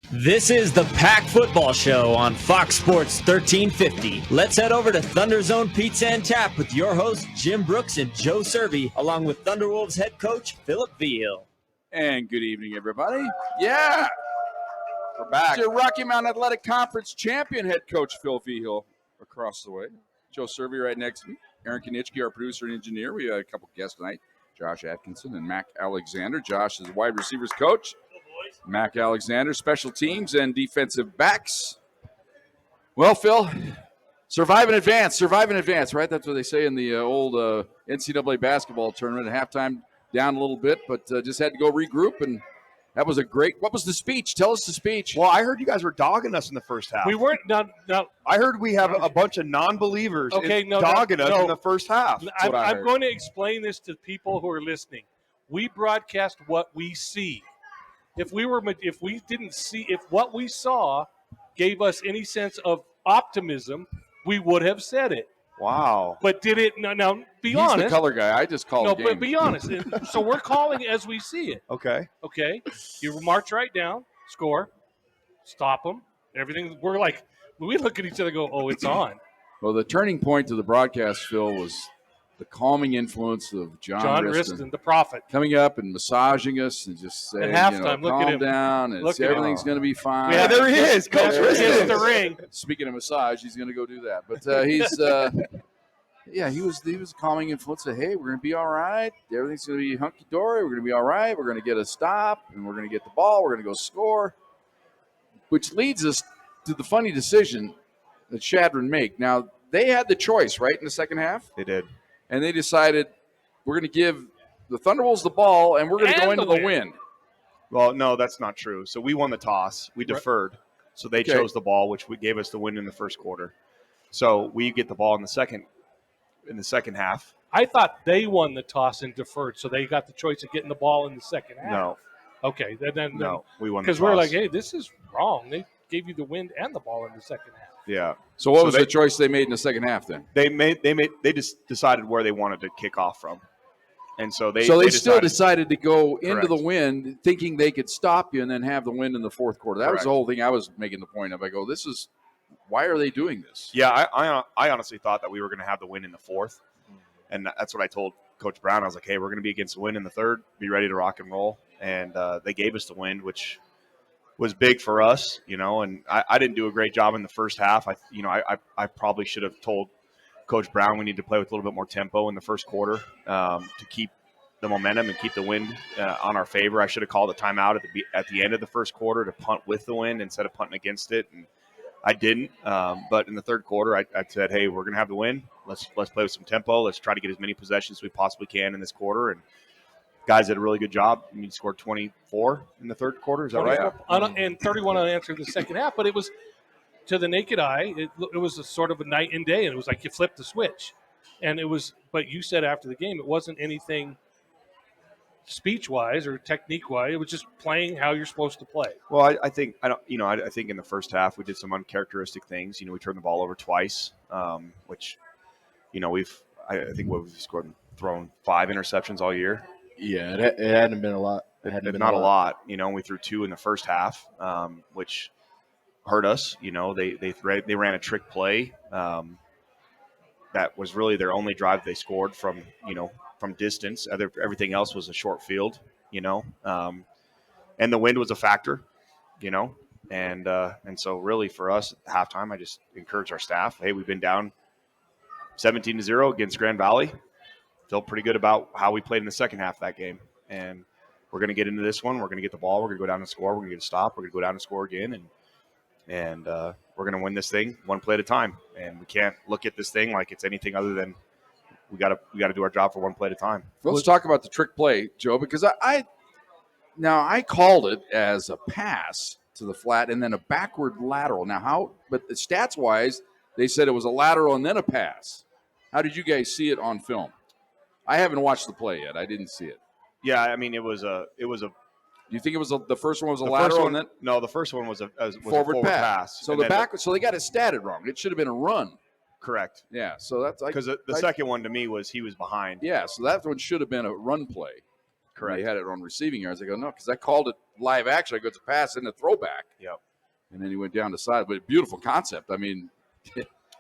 This is the Pack Football Show on Fox Sports 1350. Let's head over to ThunderZone Pizza and Tap with your hosts, Jim Brooks and Joe Cervi, along with Thunderwolves head coach, Philip Vigil. And good evening, everybody. Yeah, we're back. It's your Rocky Mountain Athletic Conference champion head coach, Phil Vigil, across the way. Joe Cervi right next to me. Aaron Kinnischzke, our producer and engineer. We had a couple guests tonight, Josh Atkinson and Mac Alexander. Josh is the wide receivers coach. Mac Alexander, special teams and defensive backs. Well, Phil, survive in advance, right? That's what they say in the old NCAA basketball tournament. At halftime, down a little bit, but just had to go regroup, and that was a great. What was the speech? Tell us the speech. Well, I heard you guys were dogging us in the first half. We weren't. No. I heard we have a bunch of non-believers dogging us in the first half. I'm going to explain this to people who are listening. We broadcast what we see. If what we saw gave us any sense of optimism, we would have said it. Wow. But did it? Now be He's honest. the color guy. I just called. No, but be honest. So we're calling as we see it. Okay. You march right down, score, stop them. Everything. We look at each other and go, oh, it's on. Well, the turning point of the broadcast, Phil, was the calming influence of John Riston, the prophet, coming up and massaging us and just saying, at halftime, look calm at him. down, and everything's going to be fine. Yeah, there he is, Coach Riston. The ring. Speaking of massage, he's going to go do that. But he's, he was a calming influence. Of, hey, we're going to be all right. Everything's going to be hunky dory. We're going to be all right. We're going to get a stop, and we're going to get the ball. We're going to go score, which leads us to the funny decision that Shadron made. Now they had the choice, right, in the second half. They did. And they decided we're going to give the Thunderwolves the ball, and we're going to go into the wind. Well, no, that's not true. So we won the toss. We deferred. So they chose the ball, which gave us the win in the first quarter. So we get the ball in the second half. I thought they won the toss and deferred, so they got the choice of getting the ball in the second half. No. Okay. Then we won the toss. Because we're like, hey, this is wrong. They gave you the wind and the ball in the second half. Yeah. So what was the choice they made in the second half then? They just decided where they wanted to kick off from. And so they still decided to go into the wind thinking they could stop you and then have the wind in the fourth quarter. That was the whole thing I was making the point of. I go, why are they doing this? Yeah, I honestly thought that we were going to have the win in the fourth. And that's what I told Coach Brown. I was like, hey, we're going to be against the wind in the third. Be ready to rock and roll. And they gave us the wind, which was big for us, and I didn't do a great job in the first half. I probably should have told Coach Brown we need to play with a little bit more tempo in the first quarter to keep the momentum and keep the wind on our favor. I should have called a timeout at the end of the first quarter to punt with the wind instead of punting against it, and I didn't. But in the third quarter, I said, hey, we're going to have the win. Let's play with some tempo. Let's try to get as many possessions as we possibly can in this quarter, and guys did a really good job. I mean, he scored 24 in the third quarter. Is that right? And 31 unanswered in the second half. But it was, to the naked eye, it was a sort of a night and day. And it was like you flipped the switch. And it was, but you said after the game, it wasn't anything speech-wise or technique-wise. It was just playing how you're supposed to play. Well, I think in the first half we did some uncharacteristic things. We turned the ball over twice, which, I think we've thrown 5 interceptions all year. Yeah, it hadn't been a lot. Not a lot. We threw 2 in the first half, which hurt us. They ran a trick play that was really their only drive they scored from distance. Everything else was a short field, and the wind was a factor, and so really for us at halftime, I just encouraged our staff, hey, we've been down 17-0 against Grand Valley. Feel pretty good about how we played in the second half of that game. And we're going to get into this one. We're going to get the ball. We're going to go down and score. We're going to get a stop. We're going to go down and score again. And we're going to win this thing one play at a time. And we can't look at this thing like it's anything other than we got to do our job for one play at a time. Let's talk about the trick play, Joe, because I called it as a pass to the flat and then a backward lateral. Now, but the stats-wise, they said it was a lateral and then a pass. How did you guys see it on film? I haven't watched the play yet. I didn't see it. Yeah, I mean, it was a. Do you think it was the first one was a lateral? No, the first one was a forward pass. So so they got it statted wrong. It should have been a run. Correct. Yeah. So that's because the second one to me was he was behind. Yeah. So that one should have been a run play. Correct. They had it on receiving yards. I go, no, because I called it live action. I go, it's a pass and a throwback. Yep. And then he went down the side. But beautiful concept. I mean,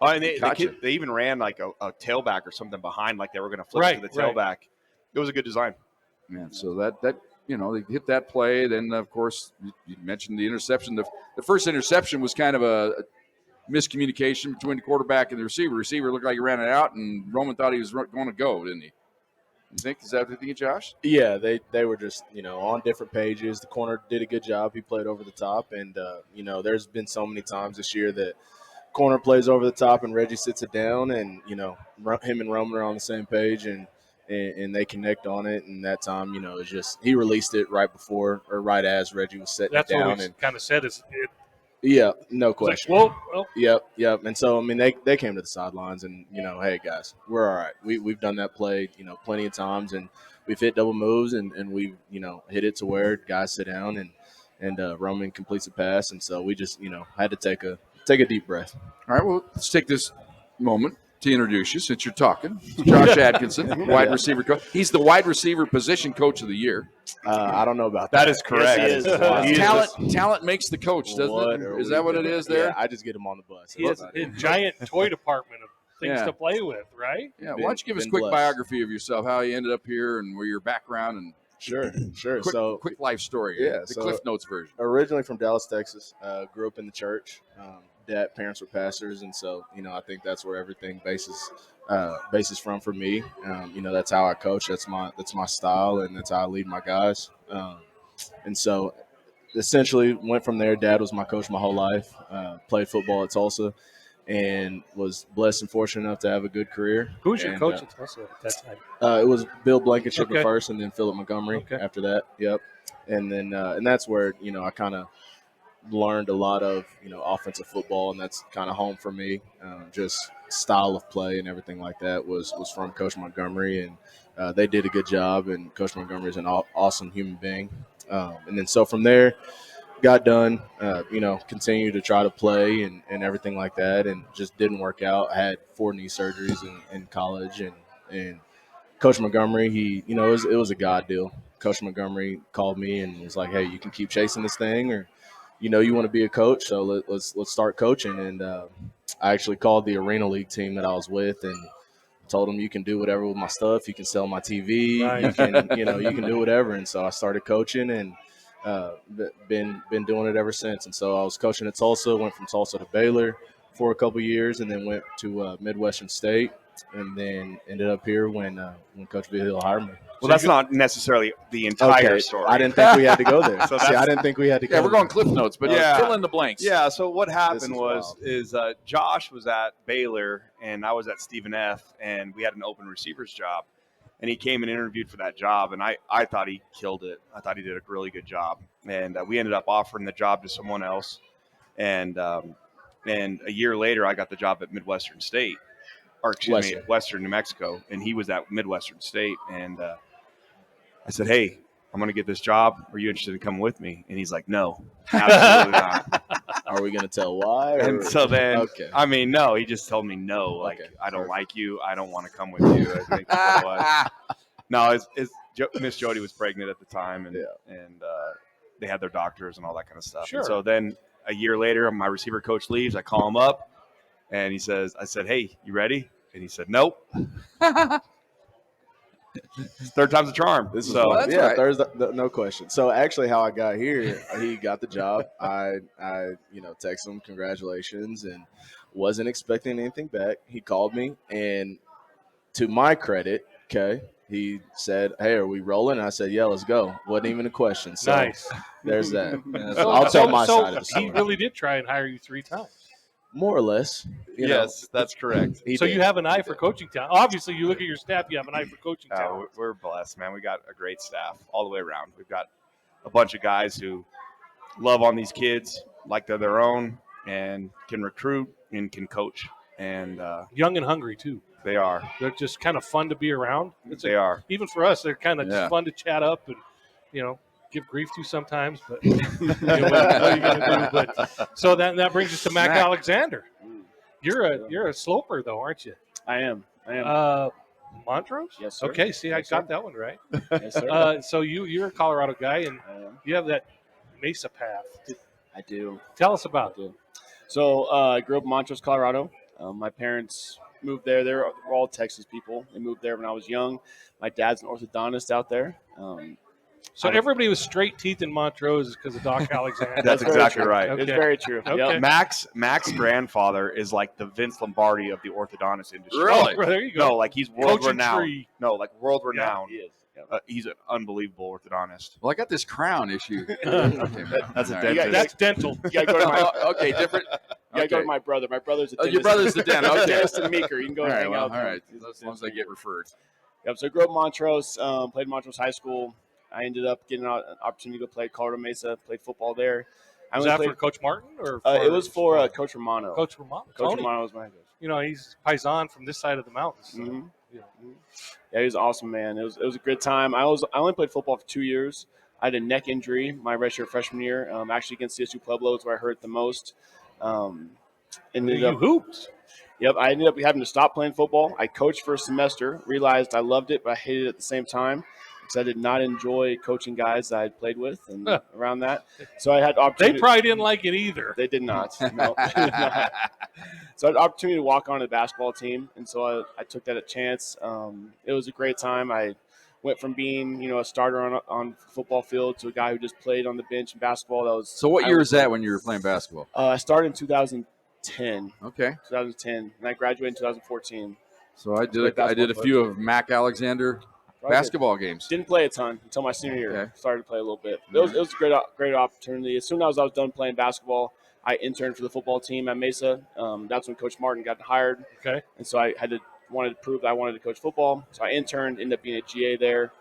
Oh, and they Gotcha. even ran like a tailback or something behind, like they were going to flip to the tailback. It was a good design. man, so that they hit that play. Then, of course, you mentioned the interception. The first interception was kind of a miscommunication between the quarterback and the receiver. The receiver looked like he ran it out, and Roman thought he was going to go, didn't he? You think? Is that what you think, Josh? Yeah, they were just, on different pages. The corner did a good job. He played over the top. And, there's been so many times this year that corner plays over the top and Reggie sits it down and, him and Roman are on the same page and they connect on it. And that time, it's just he released it right before or right as Reggie was setting it down. That's what we kind of said is it. Yeah, no question. Like, whoa. Yep. And so, they came to the sidelines and, hey, guys, we're all right. We've done that play, plenty of times, and we've hit double moves and we've, hit it to where guys sit down and Roman completes a pass. And so we just, had to take a deep breath. All right, well, let's take this moment to introduce you since you're talking. Josh Atkinson, wide receiver coach. He's the wide receiver position coach of the year. I don't know about That is correct. Yes, he is. Talent makes the coach, doesn't it? Is that what it is there? Yeah, I just get him on the bus. He has a giant toy department of things Yeah. to play with, right? Yeah, why don't you give us a quick biography of yourself, how you ended up here and where your background and Sure. quick life story. Yeah, the so- Cliff Notes version. Originally from Dallas, Texas. Grew up in the church. Parents were pastors, and so I think that's where everything bases from for me. That's how I coach. That's my style, and that's how I lead my guys. And so, essentially, went from there. Dad was my coach my whole life. Played football at Tulsa, and was blessed and fortunate enough to have a good career. Who was your coach at Tulsa at that time? It was Bill Blankenship Okay. at first, and then Philip Montgomery after that. Yep. And then and that's where I kind of learned a lot of offensive football, and that's kind of home for me. Just style of play and everything like that was from Coach Montgomery, and they did a good job. And Coach Montgomery is an awesome human being. And then so from there, got done. Continued to try to play and everything like that, and just didn't work out. I had 4 knee surgeries in college, and Coach Montgomery, it was a God deal. Coach Montgomery called me and was like, "Hey, you can keep chasing this thing, or you want to be a coach, so let's start coaching." And I actually called the Arena League team that I was with and told them, "You can do whatever with my stuff. You can sell my TV. Right. You can you can do whatever." And so I started coaching and been doing it ever since. And so I was coaching at Tulsa, went from Tulsa to Baylor for a couple years, and then went to Midwestern State, and then ended up here when Coach Hill hired me. Well, that's not necessarily the entire story. I didn't think we had to go there. I didn't think we had to go Yeah, we're going there. Cliff Notes, but Yeah. fill in the blanks. Yeah, so what happened is was Josh was at Baylor and I was at Stephen F. and we had an open receivers job. And he came and interviewed for that job, and I thought he killed it. I thought he did a really good job. And we ended up offering the job to someone else. And a year later, I got the job at Midwestern State, or excuse me, Western New Mexico. And he was at Midwestern State. And I said, "Hey, I'm going to get this job. Are you interested in coming with me?" And he's like, "No, absolutely not." Are we going to tell why? And so then, Okay. I mean, no, he just told me no. Like, Okay, I don't perfect. like you. I don't want to come with you. I think that's what it was. No, Miss Jody was pregnant at the time, and they had their doctors and all that kind of stuff. Sure. And so then a year later, my receiver coach leaves. I call him up, and I said, "Hey, you ready?" And he said, "Nope." Third time's a charm. This is So that's yeah, right. Thursday, no question. So actually, how I got here, he got the job. I texted him congratulations and wasn't expecting anything back. He called me, and to my credit, he said, "Hey, are we rolling?" And I said, "Yeah, let's go." Wasn't even a question. So Nice. there's that. So- I'll tell my so side of the story. He really did try and hire you 3 times. More or less. yes, that's correct. He So did. you have an eye for coaching talent. Obviously, you look at your staff, you have an eye for coaching talent. We're blessed, man. We got a great staff all the way around. We've got a bunch of guys who love on these kids like they're their own and can recruit and can coach. And Young and hungry, too. they are. They're just kind of fun to be around. They are. Even for us, they're kind of Yeah. just fun to chat up and, give grief to sometimes. But what are you going to do? But so that brings us to Mac Mac. Alexander. You're a sloper, though, aren't you? I am. Montrose? Yes, sir. Okay, see, I Yes, got sir. that one right. Yes, sir. So you're a Colorado guy, and you have that Mesa path. I do. Tell us about it. So I grew up in Montrose, Colorado. My parents moved there. They're all Texas people. They moved there when I was young. My dad's an orthodontist out there. So everybody with straight teeth in Montrose is because of Doc Alexander. That's very exactly true. right. Okay. It's very true. Okay. Yep. Max's grandfather is like the Vince Lombardi of the orthodontist industry. Really? Oh, there you go. No, like he's world Coaching renowned. tree. No, like world renowned. He is. Yep. He's an unbelievable orthodontist. Well, I got this crown issue. That's a All dentist. That's dental. You gotta go to my, Okay, different. you gotta go Okay. to my brother. My brother's a Oh, dentist. your brother's the dentist. Okay. Dennis and Meeker. You can go All and right, hang well, out. all with right. him. As long as I get referred. Yep. So I grew up in Montrose. Played Montrose High School. I ended up getting an opportunity to play Colorado Mesa. Played football there. Was that for Coach Martin or? It was for Coach Romano. Coach Romano. Coach Tony. Romano was my head coach. You know, he's Paisan from this side of the mountains. So, Mhm. yeah. Yeah, he was awesome, man. It was a good time. I only played football for 2 years. I had a neck injury my redshirt freshman year. Actually against CSU Pueblo is where I hurt the most. You hooped. Yep, I ended up having to stop playing football. I coached for a semester, realized I loved it, but I hated it at the same time because I did not enjoy coaching guys that I had played with and around that. So I had They opportunity. probably didn't like it either. They did not. No, they did not. So I had the opportunity to walk on the basketball team, and so I took that a chance. It was a great time. I went from being a starter on football field to a guy who just played on the bench in basketball. That was So what year was that when you were playing basketball? I started in 2010. Okay. 2010, and I graduated in 2014. So I did a few of Mac Alexander basketball games. Didn't play a ton until my senior year. Okay. Started to play a little bit. It was a great opportunity. As soon as I was done playing basketball, I interned for the football team at Mesa. That's when Coach Martin got hired. Okay. And so I wanted to prove that I wanted to coach football. So I interned, ended up being a GA there,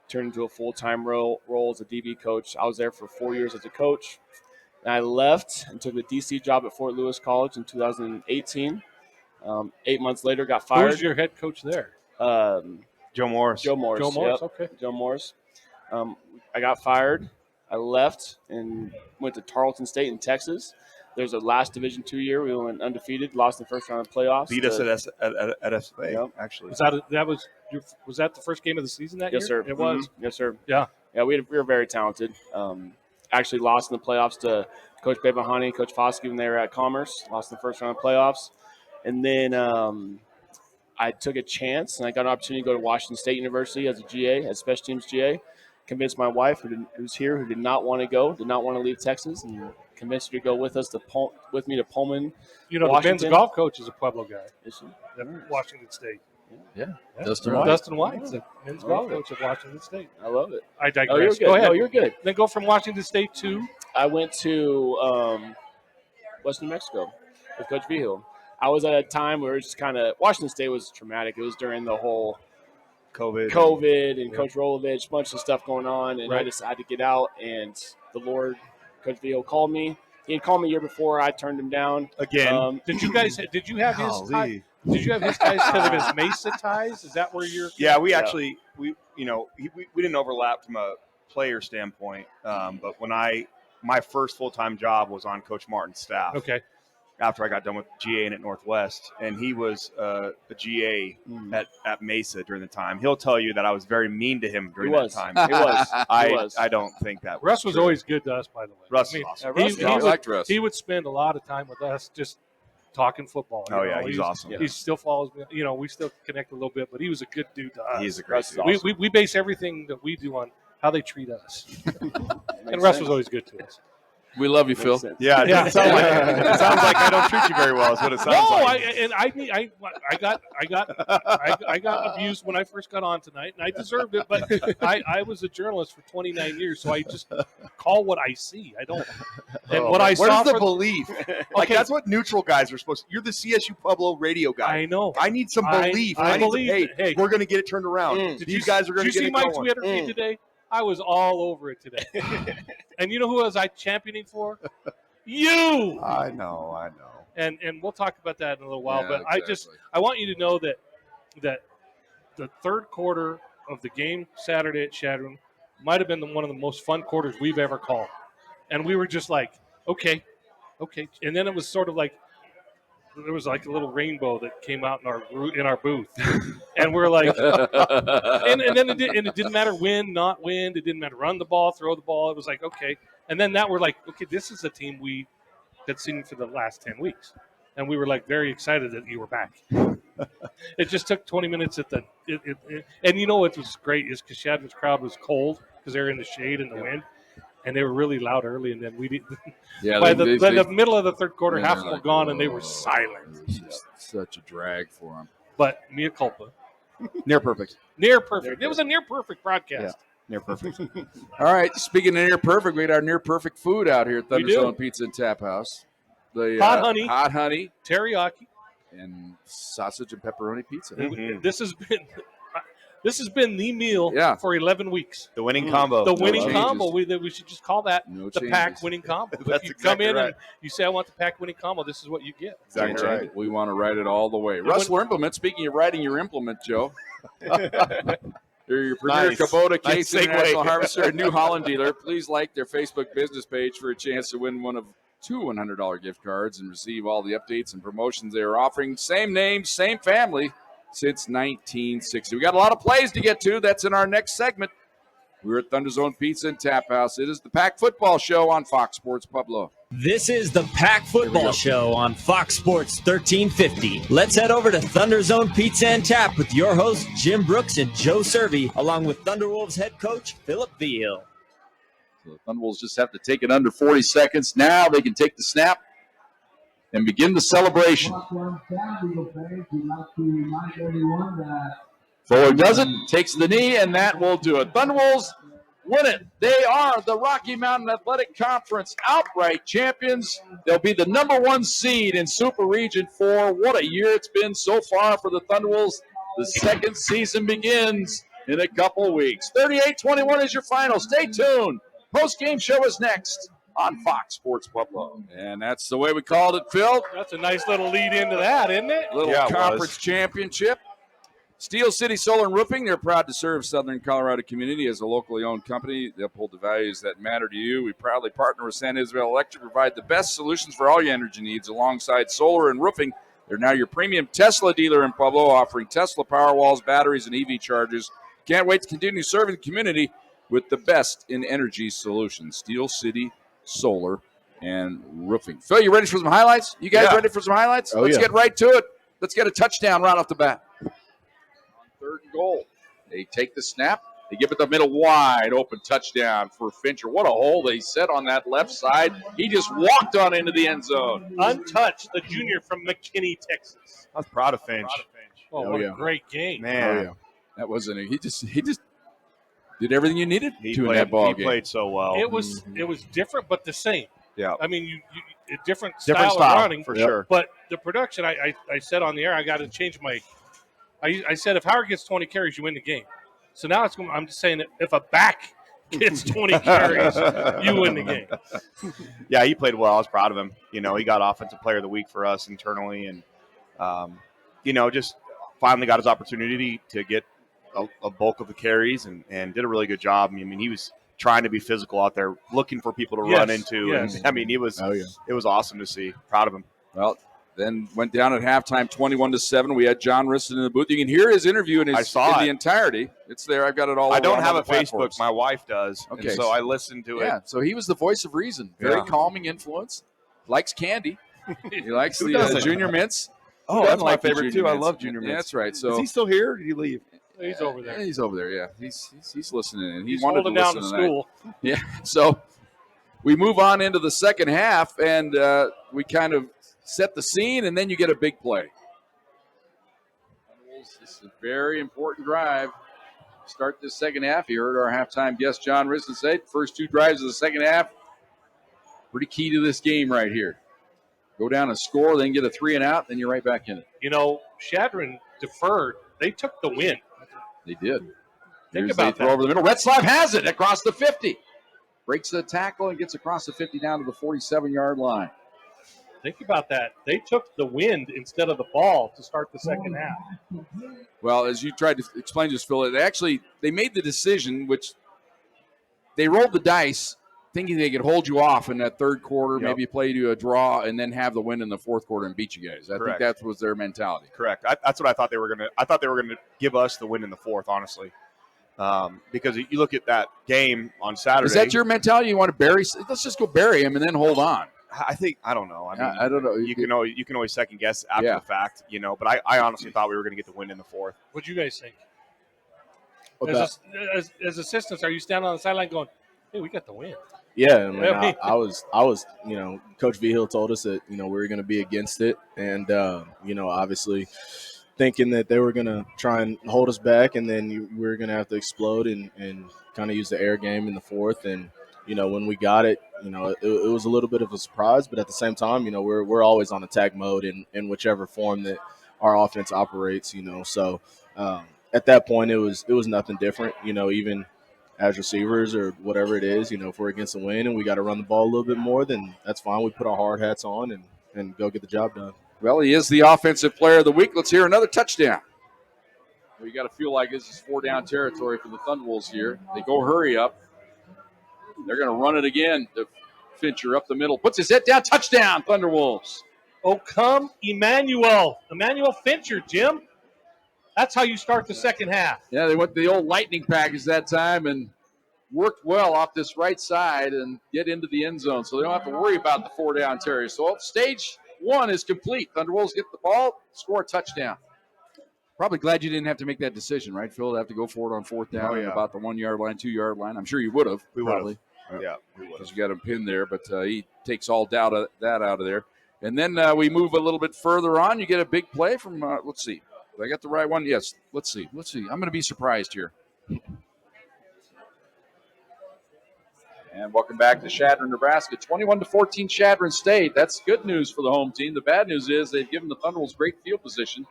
turned into a full-time role as a DB coach. I was there for 4 years as a coach. And I left and took the DC job at Fort Lewis College in 2018. 8 months later, got fired. Who was your head coach there? Joe Morris. Joe Morris. Joe Morris, Yep. okay. Joe Morris. I got fired. I left and went to Tarleton State in Texas. There's a last Division II year. We went undefeated, lost in the first round of playoffs. Beat us at SFA, Yep. actually. Was that the first game of the season that year? Yes, sir. It was. Mhm. Yes, sir. Yeah. Yeah, we were very talented. Actually lost in the playoffs to Coach Bebahani, Coach Foskey when they were at Commerce. Lost in the first round of playoffs. And then I took a chance, and I got an opportunity to go to Washington State University as a GA, as special teams GA. Convinced my wife, who's here, who did not want to go, did not want to leave Texas, and convinced her to go with us with me to Pullman. You know, Washington. the men's golf coach is a Pueblo guy Is she? at Washington State. Yeah. Yeah. Dustin White. Dustin White's the men's golf Okay. coach at Washington State. I love it. I digress. Oh, you're good. Go ahead. No, you're good. Then go from Washington State to I went to West New Mexico with Coach Vigil. I was at a time where it was just kind of Washington State was traumatic. It was during the whole COVID and Coach Rolovich, a bunch of stuff going on, and I Right. just had to get out. And the Lord, Coach Vigil called me. He had called me a year before. I turned him down Again. did you have his Golly. did you have his ties because of his Mesa ties? Is that where you're Yeah, we actually we didn't overlap from a player standpoint, but when my first full-time job was on Coach Martin's staff. Okay. After I got done with GA at Northwest, and he was a GA at Mesa during the time. He'll tell you that I was very mean to him during that time. He was. I don't think that Russ was true. always good to us, by the way. Russ I mean, is awesome. Russ is he, awesome. would, liked Russ. he would spend a lot of time with us just talking football. Oh, yeah, he's awesome. He still follows me. You know, we still connect a little bit, but he was a good dude to us. He's a great Russ is dude. awesome. We base everything that we do on how they treat us. And Makes Russ sense. was always good to us. We love you, Makes Phil. sense. Yeah, it doesn't sound like it sounds like I don't treat you very well. Is what it sounds No, like. I got abused when I first got on tonight, and I deserved it. But I was a journalist for 29 years, so I just call what I see. I don't. And what I saw Where's the from belief? Like Okay. that's what neutral guys are supposed to. You're the CSU Pueblo radio guy. I know. I need some I- belief. I need some, believe hey, it. Hey. we're going to get it turned around. These guys are going Did to you get see it my going. Twitter feed today? I was all over it today. And you know who was I championing for? You. I know. And we'll talk about that in a little while. Yeah, but exactly. I want you to know that the third quarter of the game Saturday at Shadron might have been one of the most fun quarters we've ever called. And we were just like, okay. And then it was sort of like there was like a little rainbow that came out in our booth, and we're like, and then it didn't matter win, not win. It didn't matter run the ball, throw the ball. It was like okay, and then that we're like, okay, this is a team we had seen for the last 10 weeks, and we were like very excited that you were back. It just took 20 minutes at the, and you know what was great is because Shadman's crowd was cold because they were in the shade and the wind. And they were really loud early, and then we didn't. Yeah, by the middle of the third quarter, half of them were gone, whoa. and they were silent. It was such a drag for them. But mea culpa. Near perfect. Near perfect. It was a near perfect broadcast. Near perfect. All right, speaking of near perfect, we got our near perfect food out here at We do. ThunderZone Pizza and Tap House. The Hot honey, teriyaki, teriyaki. and sausage and pepperoni pizza. Mhm. This has been the meal for 11 weeks. The winning combo. The winning changes. combo. We should just call that No the changes. pack winning combo. That's if you exactly come in right. and you say, I want the pack winning combo, this is what you get. Exactly Can't right. change it. We want to ride it all the way. Rustler Implement, speaking of riding your implement, Joe. They're your premier Nice. Kubota Nice Case segue. International Harvester and New Holland dealer. Please like their Facebook business page for a chance to win one of 2 $100 gift cards and receive all the updates and promotions they are offering. Same name, same family since 1960. We got a lot of plays to get to. That's in our next segment. We're at ThunderZone Pizza and Tap House. It is the Pack Football Show on Fox Sports Pueblo. This is the Pack Football Show on Fox Sports 1350. Let's head over to ThunderZone Pizza and Tap with your hosts Jim Brooks and Joe Cervi, along with Thunderwolves head coach Philip Veal. So the Thunderwolves just have to take it under 40 seconds. Now they can take the snap and begin the celebration. Fuller does it, takes the knee, and that will do it. Thunderwolves win it. They are the Rocky Mountain Athletic Conference outright champions. They'll be the number 1 seed in Super Region 4. What a year it's been so far for the Thunderwolves. The second season begins in a couple weeks. 38-21 is your final. Stay tuned. Post-game show is next on Fox Sports Pueblo. And that's the way we called it, Phil. That's a nice little lead into that, isn't it? Little Yeah, it conference was. championship. Steel City Solar and Roofing, they're proud to serve Southern Colorado community as a locally owned company. They uphold the values that matter to you. We proudly partner with San Isabel Electric to provide the best solutions for all your energy needs alongside solar and roofing. They're now your premium Tesla dealer in Pueblo, offering Tesla Powerwalls, batteries, and EV chargers. Can't wait to continue serving the community with the best in energy solutions. Steel City Solar and Roofing. Phil, you ready for some highlights? You guys ready for some highlights? Let's get right to it. Let's get a touchdown right off the bat. Third and goal. They take the snap. They give it the middle wide open touchdown for Fincher. What a hole they set on that left side. He just walked on into the end zone. Untouched, the junior from McKinney, Texas. I was proud of Finch. Oh, what a great game. Man, That wasn't he just did everything you needed he to in that ball he game. played so well. It was different, but the same. Yeah. I mean, you a different Different style of running. for sure. But the production, I said on the air, I got to change my – I said if Howard gets 20 carries, you win the game. So now I'm just saying that if a back gets 20 carries, you win the game. Yeah, he played well. I was proud of him. You know, he got Offensive Player of the Week for us internally, and just finally got his opportunity to get a bulk of the carries and did a really good job. I mean, he was trying to be physical out there, looking for people to run into. Yes. And I mean, it was awesome to see. Proud of him. Well, then went down at halftime 21-7. We had John Riston in the booth. You can hear his interview in the entirety. It's there. I've got it all. I don't over have on a the platforms. Facebook. My wife does. Okay. And so I listened to it. Yeah, so he was the voice of reason. Very calming influence. Likes candy. He likes the Junior Mints. Oh, that's my favorite too. I love Junior Mints. Yeah, that's right. So is he still here? Or did he leave? He's over there. He's over there. Yeah, he's listening, and He's wanted to holding down listen the tonight. school. Yeah. So we move on into the second half, and we kind of set the scene, and then you get a big play. This is a very important drive. Start this second half. You heard our halftime guest John Riston say first 2 drives of the second half. Pretty key to this game right here. Go down and score, then get a 3 and out, then you're right back in it. You know, Shadron deferred. They took the win. They did. Think Here's about they throw that. over the middle. Retzlaff has it across the 50. Breaks the tackle and gets across the 50 down to the 47-yard line. Think about that. They took the wind instead of the ball to start the second half. Well, as you tried to explain to us, Phil, they made the decision, which they rolled the dice thinking they could hold you off in that third quarter, Yep. maybe play to a draw, and then have the win in the fourth quarter and beat you guys. I think that was their mentality. Correct. That's what I thought they were going to. I thought they were going to give us the win in the fourth, honestly, because you look at that game on Saturday. Is that your mentality? You want to bury? Let's just go bury him and then hold on. I don't know. I mean, I don't know. You can always second guess after the fact, But I honestly thought we were going to get the win in the fourth. What'd you guys think? As assistants, are you standing on the sideline going, "Hey, we got the win"? Yeah, I mean, I was, Coach Vigil told us that we were going to be against it, and obviously thinking that they were going to try and hold us back, and then we were going to have to explode and kind of use the air game in the fourth, and when we got it, it was a little bit of a surprise, but at the same time, we're always on attack mode in whichever form that our offense operates, so. At that point, it was nothing different, even as receivers or whatever it is. If we're against the win and we got to run the ball a little bit more, then that's fine. We put our hard hats on and go get the job done. Well, he is the offensive player of the week. Let's hear another touchdown. Well, you got to feel like this is 4-down territory for the Thunderwolves here. They go hurry up. They're going to run it again. The Fincher up the middle, puts his head down, touchdown, Thunderwolves. Oh, come Emmanuel Fincher, Jim. That's how you start the second half. Yeah, they went the old lightning package that time and worked well off this right side and get into the end zone, so they don't have to worry about the 4-down territory. So stage one is complete. Thunderwolves get the ball, score a touchdown. Probably glad you didn't have to make that decision, right, Phil? To have to go for it on fourth down at about the 1 yard line, 2 yard line. I'm sure you would have. We would have. Yeah, we would have. Because you got him pinned there, but he takes all doubt of that out of there. And then we move a little bit further on. You get a big play from, let's see. Did I got the right one? Yes. Let's see. I'm going to be surprised here. And welcome back to Chadron, Nebraska. 21-14 Chadron State. That's good news for the home team. The bad news is they've given the Thunderwolves great field position.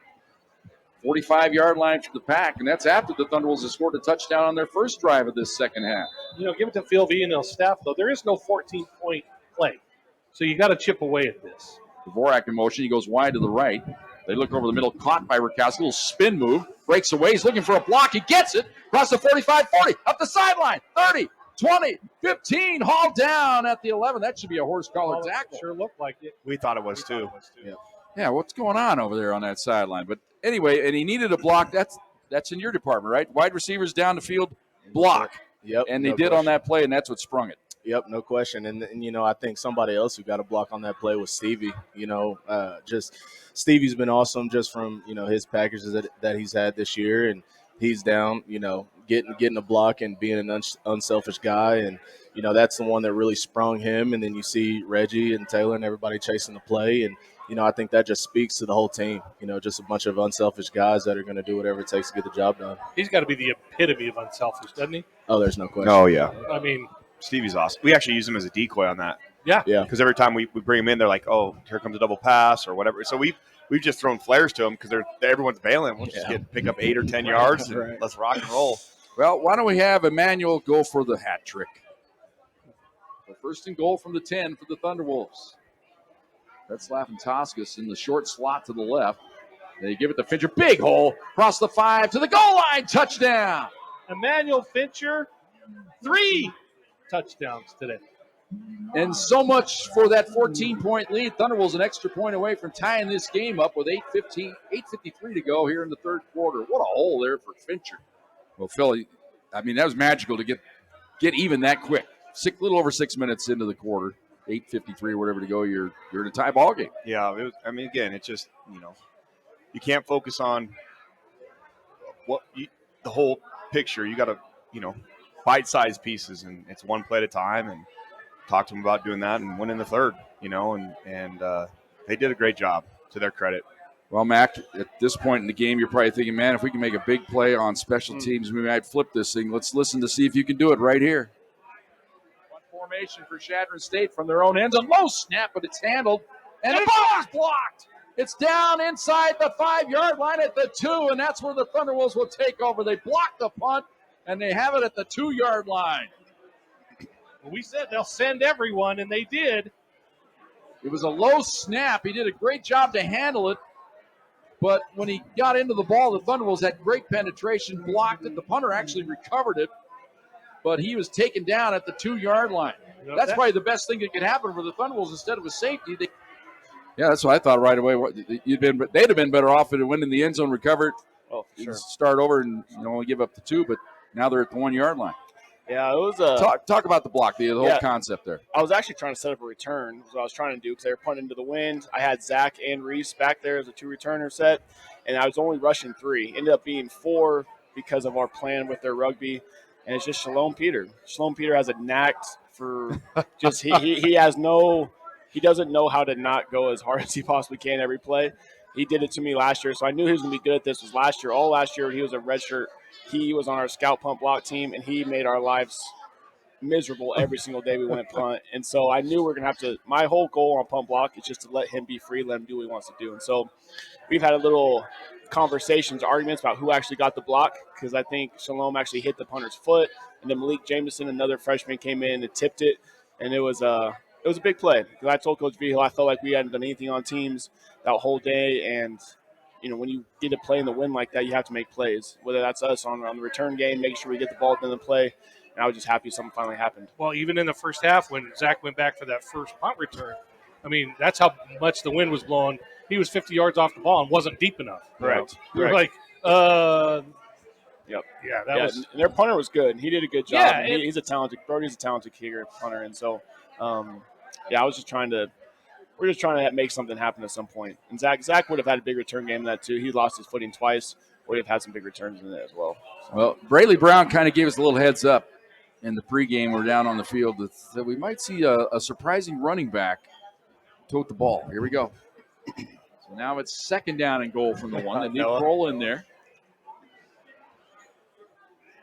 45-yard line for the Pack, and that's after the Thunderwolves have scored a touchdown on their first drive of this second half. Give it to Phil V and his staff, though. There is no 14-point play, so you got to chip away at this. Dvorak in motion. He goes wide to the right. They look over the middle, caught by Rakowski. Little spin move, breaks away. He's looking for a block. He gets it. Across the 45, 40, up the sideline, 30, 20, 15, hauled down at the 11. That should be a horse-collar tackle. Sure looked like it. We thought it was too. Yeah, what's going on over there on that sideline? But anyway, and he needed a block. That's in your department, right? Wide receivers down the field, block. Yep. And they did on that play, and that's what sprung it. Yep, no question. And I think somebody else who got a block on that play was Stevie. Just Stevie's been awesome just from, his packages that he's had this year. And he's down, getting a block and being an unselfish guy. And, that's the one that really sprung him. And then you see Reggie and Taylor and everybody chasing the play. And, I think that just speaks to the whole team, just a bunch of unselfish guys that are going to do whatever it takes to get the job done. He's got to be the epitome of unselfish, doesn't he? Oh, there's no question. Oh, yeah. I mean, Stevie's awesome. We actually use him as a decoy on that. Yeah. Because every time we bring him in, they're like, oh, here comes a double pass or whatever. So we've just thrown flares to him because everyone's bailing. We'll just pick up 8 or 10 yards and let's rock and roll. Well, why don't we have Emmanuel go for the hat trick? The first and goal from the 10 for the Thunderwolves. That's Lafantauskas in the short slot to the left. They give it to Fincher. Big hole across the 5 to the goal line. Touchdown. Emmanuel Fincher, 3 touchdowns today. And so much for that 14-point lead. Thunderwolves an extra point away from tying this game up with 8:53 to go here in the third quarter. What a hole there for Fincher. Well, Phil, that was magical to get even that quick. A little over 6 minutes into the quarter, 8:53 or whatever to go. You're in a tie ball game. Yeah, again, it's just you can't focus on the whole picture. You got to bite-sized pieces, and it's one play at a time. And talk to them about doing that and winning the third. And they did a great job to their credit. Well, Mac, at this point in the game, you're probably thinking, man, if we can make a big play on special teams, we might flip this thing. Let's listen to see if you can do it right here. One formation for Chadron State from their own ends. A low snap, but it's handled. And the ball is blocked. It's down inside the 5-yard line at the 2, and that's where the Thunderwolves will take over. They block the punt, and they have it at the 2-yard line. Well, we said they'll send everyone, and they did. It was a low snap. He did a great job to handle it. But when he got into the ball, the Thunderwolves had great penetration, blocked it. The punter actually recovered it, but he was taken down at the 2-yard line. That's probably the best thing that could happen for the Thunderwolves instead of a safety. Yeah, that's what I thought right away. They'd have been better off if it went in the end zone, recovered, start over, and only give up the 2. But now they're at the 1 yard line. Yeah, it was Talk about the block, the whole concept there. I was actually trying to set up a return. That's what I was trying to do because they were punting into the wind. I had Zach and Reese back there as a 2-returner set, and I was only rushing 3. Ended up being 4 because of our plan with their rugby, and it's just Shalom Peter. Shalom Peter has a knack for just he has no – he doesn't know how to not go as hard as he possibly can every play. He did it to me last year, so I knew he was going to be good at this. It was all last year, he was a redshirt. He was on our scout punt block team, and he made our lives miserable every single day we went punt. And so I knew we were going to have to – my whole goal on punt block is just to let him be free, let him do what he wants to do. And so we've had a little conversations, arguments about who actually got the block because I think Shalom actually hit the punter's foot, and then Malik Jameson, another freshman, came in and tipped it, and it was a big play. Because I told Coach Vigil I felt like we hadn't done anything on teams that whole day, and when you get a play in the wind like that, you have to make plays, whether that's us on the return game, making sure we get the ball in the play. And I was just happy something finally happened. Well, even in the first half when Zach went back for that first punt return, I mean, that's how much the wind was blowing. He was 50 yards off the ball and wasn't deep enough. Correct. We were like, Yep. Yeah, that was. And their punter was good. He did a good job. Yeah, Brody's a talented kicker, punter. And so, I was just trying to – we're just trying to make something happen at some point. And Zach would have had a big return game in that too. He lost his footing twice. Would have had some big returns in it as well. Well, Brayley Brown kind of gave us a little heads up in the pregame. We're down on the field that we might see a surprising running back tote the ball. Here we go. So now it's 2nd down and goal from the 1. They need to roll in there.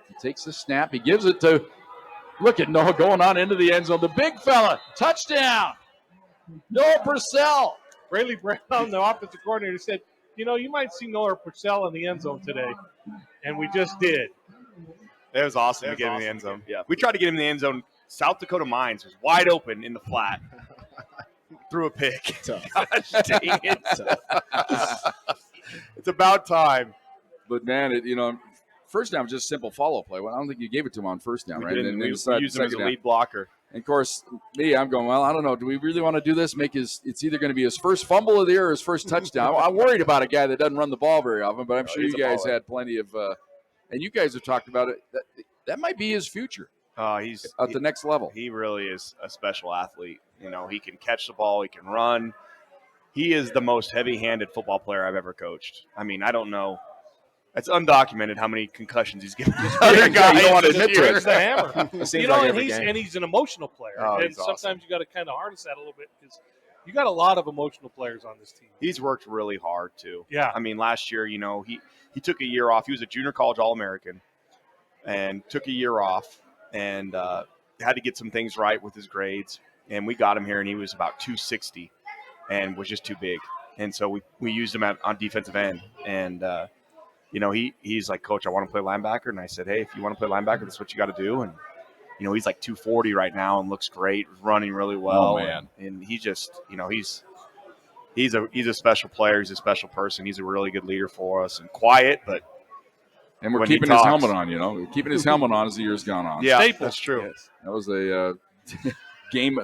He takes the snap. He gives it to – look at Noah going on into the end zone. The big fella. Touchdown. Noah Purcell. Brayley Brown, the offensive coordinator, said, you might see Noah Purcell in the end zone today. And we just did. It was awesome to get him in the end zone. Yeah. We tried to get him in the end zone. South Dakota Mines was wide open in the flat. Threw a pick. Gosh dang it. It's about time. But, man, first down was just simple follow play. Well, I don't think you gave it to him on first down, right? And we used him as a lead blocker. And, of course, I'm going, well, I don't know. Do we really want to do this? It's either going to be his first fumble of the year or his first touchdown. I'm worried about a guy that doesn't run the ball very often, but I'm sure you guys had plenty of and you guys have talked about it. That might be his future. He's at the next level. He really is a special athlete. He can catch the ball. He can run. He is the most heavy-handed football player I've ever coached. I mean, I don't know. It's undocumented how many concussions he's given other guys. You don't want to admit to it. The hammer. Like and he's an emotional player. And sometimes you got to kind of harness that a little bit because you got a lot of emotional players on this team. He's worked really hard, too. Yeah. I mean, last year, he took a year off. He was a junior college All-American and took a year off and had to get some things right with his grades. And we got him here, and he was about 260 and was just too big. And so we used him on defensive end. And, he's like, Coach, I want to play linebacker. And I said, hey, if you want to play linebacker, that's what you got to do. And, he's like 240 right now and looks great, running really well. Oh, man. And he just, he's a special player. He's a special person. He's a really good leader for us and quiet, but. And we're keeping his helmet on, We're keeping his helmet on as the year's gone on. Yeah, Staple. That's true. Yes. That was a game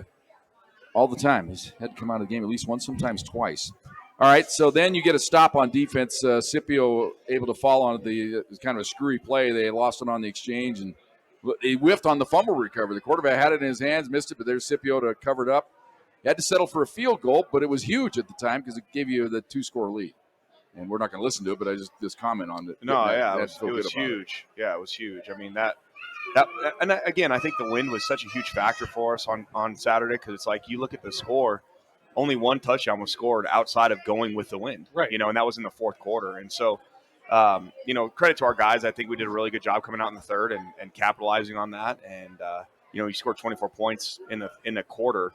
all the time. He's had to come out of the game at least once, sometimes twice. All right, so then you get a stop on defense. Scipio able to fall on it was kind of a screwy play. They lost it on the exchange, and he whiffed on the fumble recovery. The quarterback had it in his hands, missed it, but there's Scipio to cover it up. He had to settle for a field goal, but it was huge at the time because it gave you the 2-score lead. And we're not going to listen to it, but I just comment on it. No, yeah, it was huge. Yeah, it was huge. I mean, and again, I think the wind was such a huge factor for us on Saturday because it's like you look at the score, only one touchdown was scored outside of going with the wind. Right. And that was in the fourth quarter. And so, credit to our guys. I think we did a really good job coming out in the third and capitalizing on that. And, you scored 24 points in the quarter.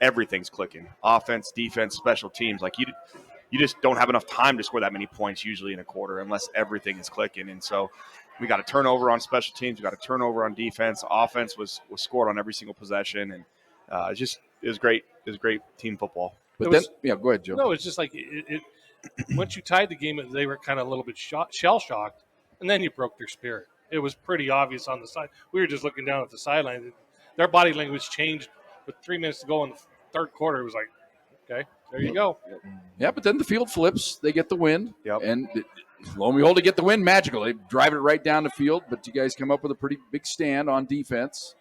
Everything's clicking. Offense, defense, special teams. Like you just don't have enough time to score that many points usually in a quarter unless everything is clicking. And so we got a turnover on special teams. We got a turnover on defense. Offense was scored on every single possession. And it was great. It was great team football. But go ahead, Joe. No, it's just like it once you tied the game, they were kind of a little bit shell-shocked, and then you broke their spirit. It was pretty obvious on the side. We were just looking down at the sideline. Their body language changed with 3 minutes to go in the third quarter, it was like, okay, there you go. Yeah, but then the field flips. They get the wind. Yep. And lo and behold, they get the wind magical. They drive it right down the field, but you guys come up with a pretty big stand on defense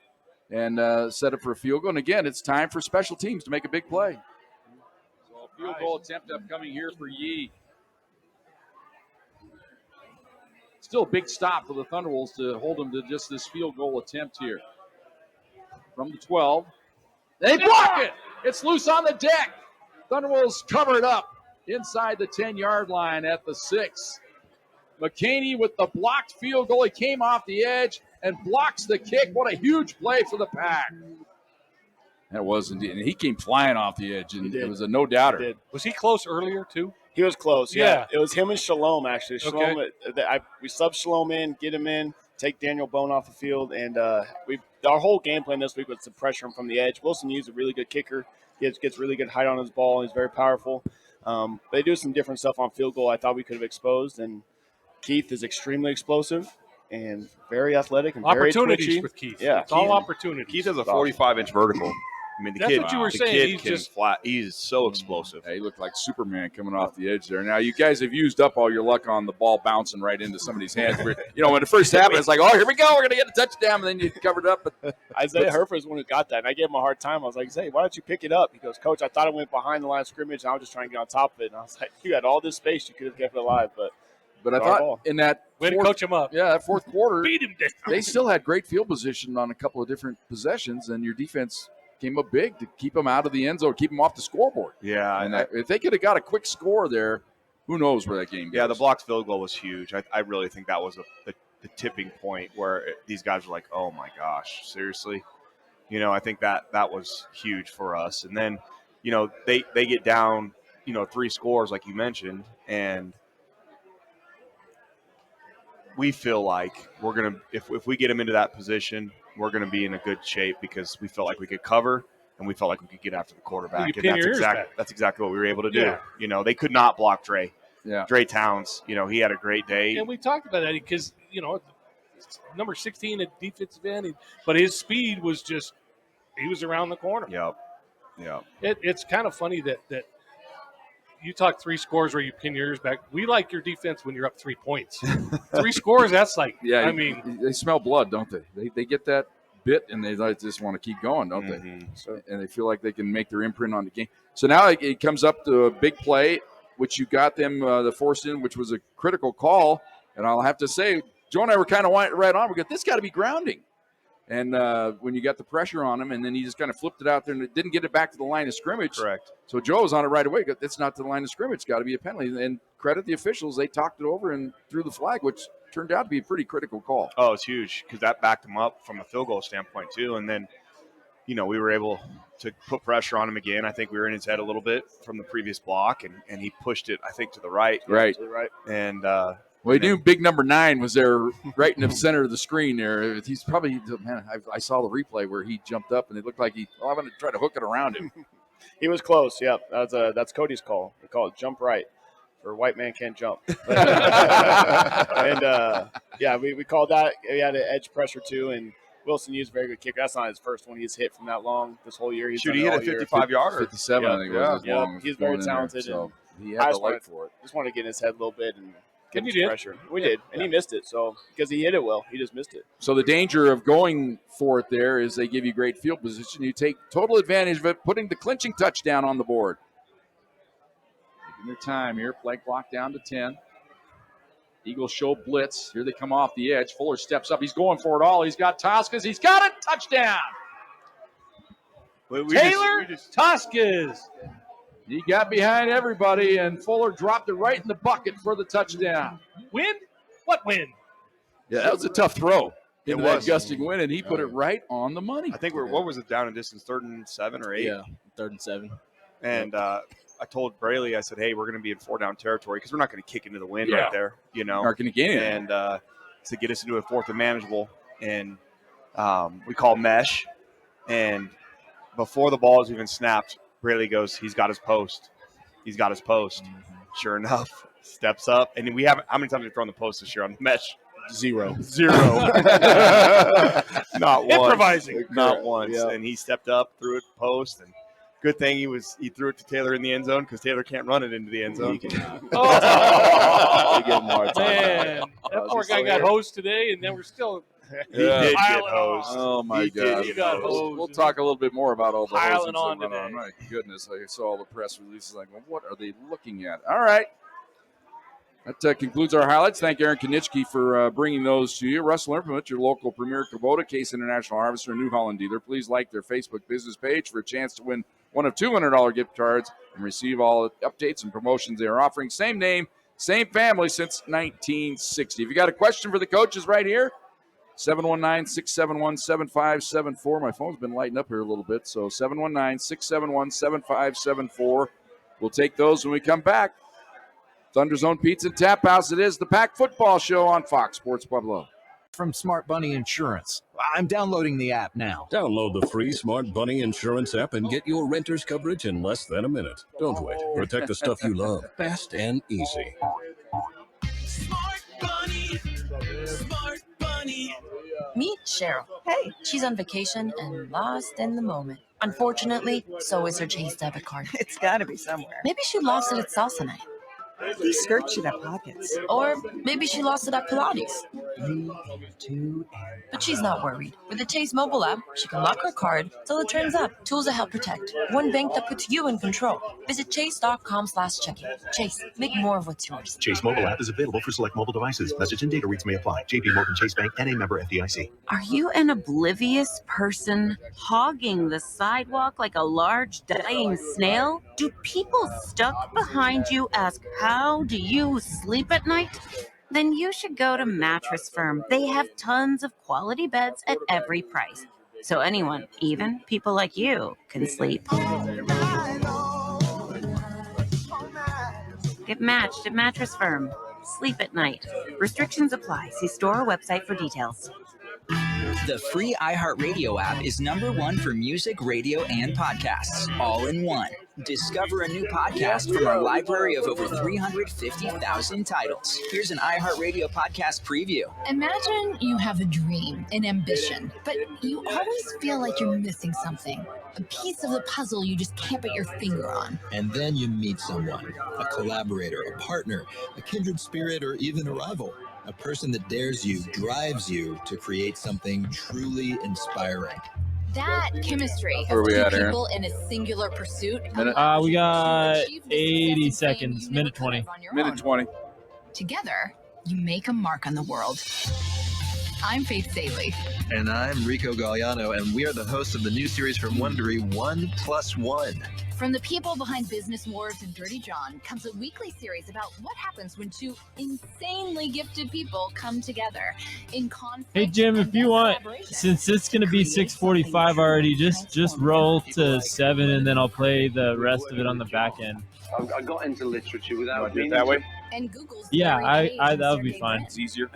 and set up for a field goal. And again, it's time for special teams to make a big play. So a field goal attempt upcoming here for Yee. Still a big stop for the Thunderwolves to hold them to just this field goal attempt here. From the 12. They block it. It's loose on the deck. Thunderwolves cover it up inside the 10-yard line at the 6. McCaney with the blocked field goal. He came off the edge and blocks the kick. What a huge play for the Pack. That was indeed. And he came flying off the edge, and it was a no-doubter. Was he close earlier, too? He was close, Yeah. It was him and Shalom, actually. Shalom, we sub Shalom in, get him in, take Daniel Bone off the field, and our whole game plan this week was to pressure him from the edge. Wilson Hughes is a really good kicker. He gets really good height on his ball. He's very powerful. They do some different stuff on field goal I thought we could have exposed, and Keith is extremely explosive and very athletic and very opportunities twitchy. with Keith. Yeah, It's all opportunities. Keith has a 45-inch vertical. I mean, the That's kid, what you were the saying. kid He's can just- fly. He's so explosive. He looked like Superman coming off the edge there. Now, you guys have used up all your luck on the ball bouncing right into somebody's hands. You know, when it first happened, it's like, oh, here we go. We're going to get a touchdown. And then you covered it up. But Isaiah Herford is the one who got that, and I gave him a hard time. I was like, "Hey, why don't you pick it up?" He goes, "Coach, I thought it went behind the line of scrimmage, and I was just trying to get on top of it." And I was like, "You had all this space. You could have kept it alive." But I our thought ball. in that Way to fourth- coach him up. Yeah, that fourth quarter, Beat him down. they still had great field position on a couple of different possessions, and your defense came up big to keep them out of the end zone, keep them off the scoreboard. Yeah, And if they could have got a quick score there, who knows where that game goes. yeah, the blocked field goal was huge. I really think that was the tipping point where these guys were like, oh, my gosh, seriously? You know, I think that was huge for us. And then, you know, they get down, 3 scores like you mentioned, and we feel like we're going to, if we get them into that position, we're going to be in a good shape because we felt like we could cover and we felt like we could get after the quarterback. You And pin your ears back. that's exactly what we were able to do. Yeah. You know, they could not block Dre. Yeah. Dre Towns, he had a great day. And we talked about that because, number 16 at defensive end, but his speed was just, he was around the corner. Yep. It's kind of funny that you talk 3 scores where you pin your ears back. We like your defense when you're up 3 points. 3 scores, that's like, Yeah, I mean. they smell blood, don't they? They get that bit, and they just want to keep going, don't Mhm. they? So, and they feel like they can make their imprint on the game. So now it comes up to a big play, which you got them the forced in, which was a critical call. And I'll have to say, Joe and I were kind of right on. We go, this got to be grounding. And when you got the pressure on him, and then he just kind of flipped it out there and didn't get it back to the line of scrimmage. Correct. So Joe was on it right away. It's not to the line of scrimmage. It's got to be a penalty. And credit the officials. They talked it over and threw the flag, which turned out to be a pretty critical call. Oh, it's huge because that backed him up from a field goal standpoint too. And then, we were able to put pressure on him again. I think we were in his head a little bit from the previous block, and he pushed it, I think, to the right. Right. And Well, he knew big number 9 was there right in the center of the screen there. He's probably, man, I saw the replay where he jumped up, and it looked like I'm going to try to hook it around him. He was close. Yep, that's Cody's call. We call it jump right, for white man can't jump. And we called that. We had an edge pressure too, and Wilson used a very good kicker. That's not his first one he's hit from that long this whole year. He's shoot, done he it hit all a year. 55-yarder. 57, I think it was. Yeah. Long. He's very Going in there. talented, So he I had the just light wanted- for it. Just wanted to get in his head a little bit and get And you some did. pressure. We did, and he missed it. So because he hit it well, he just missed it. So the danger of going for it there is they give you great field position. You take total advantage of it, putting the clinching touchdown on the board. Taking their time here. Play clock down to 10. Eagles show blitz. Here they come off the edge. Fuller steps up. He's going for it all. He's got Toscas. He's got it. Touchdown. Taylor Toscas. He got behind everybody, and Fuller dropped it right in the bucket for the touchdown. Wind? What wind? Yeah, that was a tough throw into It that was. gusting wind, and he put it right on the money. I think what was it, down and distance, 3rd and 7 or 8? Yeah, 3rd and 7. And I told Braley, I said, hey, we're going to be in 4-down territory because we're not going to kick into the wind Yeah. right there, Marking again. And to get us into a 4th and manageable. And we call mesh. And before the ball is even snapped, Braley goes, he's got his post. He's got his post. Sure enough, steps up. And we haven't, how many times have we thrown the post this year on the mesh? Zero. Not once. Improvising. Not once. Yeah. And he stepped up, threw it post, and good thing he threw it to Taylor in the end zone because Taylor can't run it into the end zone. He cannot. Oh, They give him a hard time. man. That poor guy got hosed today, and then we're still He did get Piling on. hosed. Oh my He God! did He got hosed. hosed. We'll talk a little bit more about all the Piling hosings on that went today. My goodness, I saw all the press releases. Like, well, what are they looking at? All right. That concludes our highlights. Thank Aaron Kinnischzke for bringing those to you. Russell Implement, your local premier Kubota, Case International Harvester, and New Holland dealer. Please like their Facebook business page for a chance to win one of $200 gift cards and receive all updates and promotions they are offering. Same name, same family since 1960. If you got a question for the coaches right here, 719-671-7574. My phone's been lighting up here a little bit, so 719-671-7574. We'll take those when we come back. ThunderZone Pizza and Tap House. It is the Pack Football Show on Fox Sports Pueblo. From Smart Bunny Insurance. I'm downloading the app now. Download the free Smart Bunny Insurance app and get your renter's coverage in less than a minute. Don't wait. Protect the stuff you love. Fast and easy. Smart Bunny. Smart Bunny. Meet Cheryl. Hey. She's on vacation and lost in the moment. Unfortunately, so is her Chase debit card. It's got to be somewhere. Maybe she lost it at salsa night. These skirts should have pockets. Or maybe she lost it at Pilates. But she's not worried. With the Chase mobile app, she can lock her card till it turns up. Tools to help protect. One bank that puts you in control. Visit chase.com/checking. Chase, make more of what's yours. Chase mobile app is available for select mobile devices. Message and data rates may apply. JP Morgan Chase Bank and a member FDIC. Are you an oblivious person hogging the sidewalk like a large dying snail? Do people stuck behind you ask, how do you sleep at night? Then you should go to Mattress Firm. They have tons of quality beds at every price. So anyone, even people like you, can sleep. Get matched at Mattress Firm. Sleep at night. Restrictions apply. See store or website for details. The free iHeartRadio app is #1 for music, radio, and podcasts, all in one. Discover a new podcast from our library of over 350,000 titles. Here's an iHeartRadio podcast preview. Imagine you have a dream, an ambition, but you always feel like you're missing something. A piece of the puzzle you just can't put your finger on. And then you meet someone, a collaborator, a partner, a kindred spirit, or even a rival. A person that dares you, drives you to create something truly inspiring. That chemistry Where of are we two at, Aaron? people in a singular pursuit. We got 80 seconds, minute 20. Minute 20. Together, you make a mark on the world. I'm Faith Saley. And I'm Rico Galliano, and we are the hosts of the new series from Wondery, 1+1. From the people behind Business Wars and Dirty John comes a weekly series about what happens when two insanely gifted people come together in conflict. Hey Jim, if you want, since it's gonna be 6:45 already, just roll to 7, and then I'll play the rest of it on the back end. I got into literature without Do it that way. And Google's Yeah, I that would be fine. It's easier.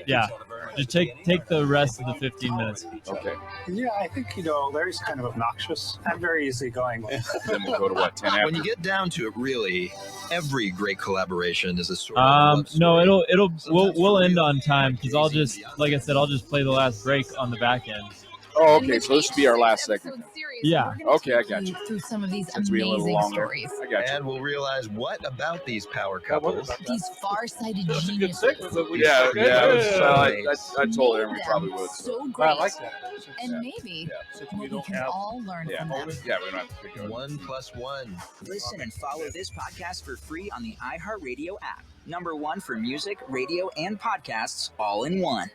Yeah, just take the rest of the 15 minutes. Okay. Yeah, I think, Larry's kind of obnoxious. I'm very easygoing. Then we'll go to what, 10 after? When you get down to it, really, every great collaboration is a sort of No, we'll end on time because I'll just, like I said, I'll just play the last break on the back end. Oh, okay. So this will be our last segment. Yeah. Okay, I got you. Through some of these It's be a little amazing longer. stories. I got you. And we'll realize what about these power couples. These far-sighted That's a good geniuses. segment. That we Yeah. Yeah. I told Aaron we Made probably them would. So great. I like that. And maybe Since we we don't can have all learn from them. Yeah, we don't have to pick it up. 1+1. Listen and follow this podcast for free on the iHeartRadio app. #1 for music, radio, and podcasts, all in one.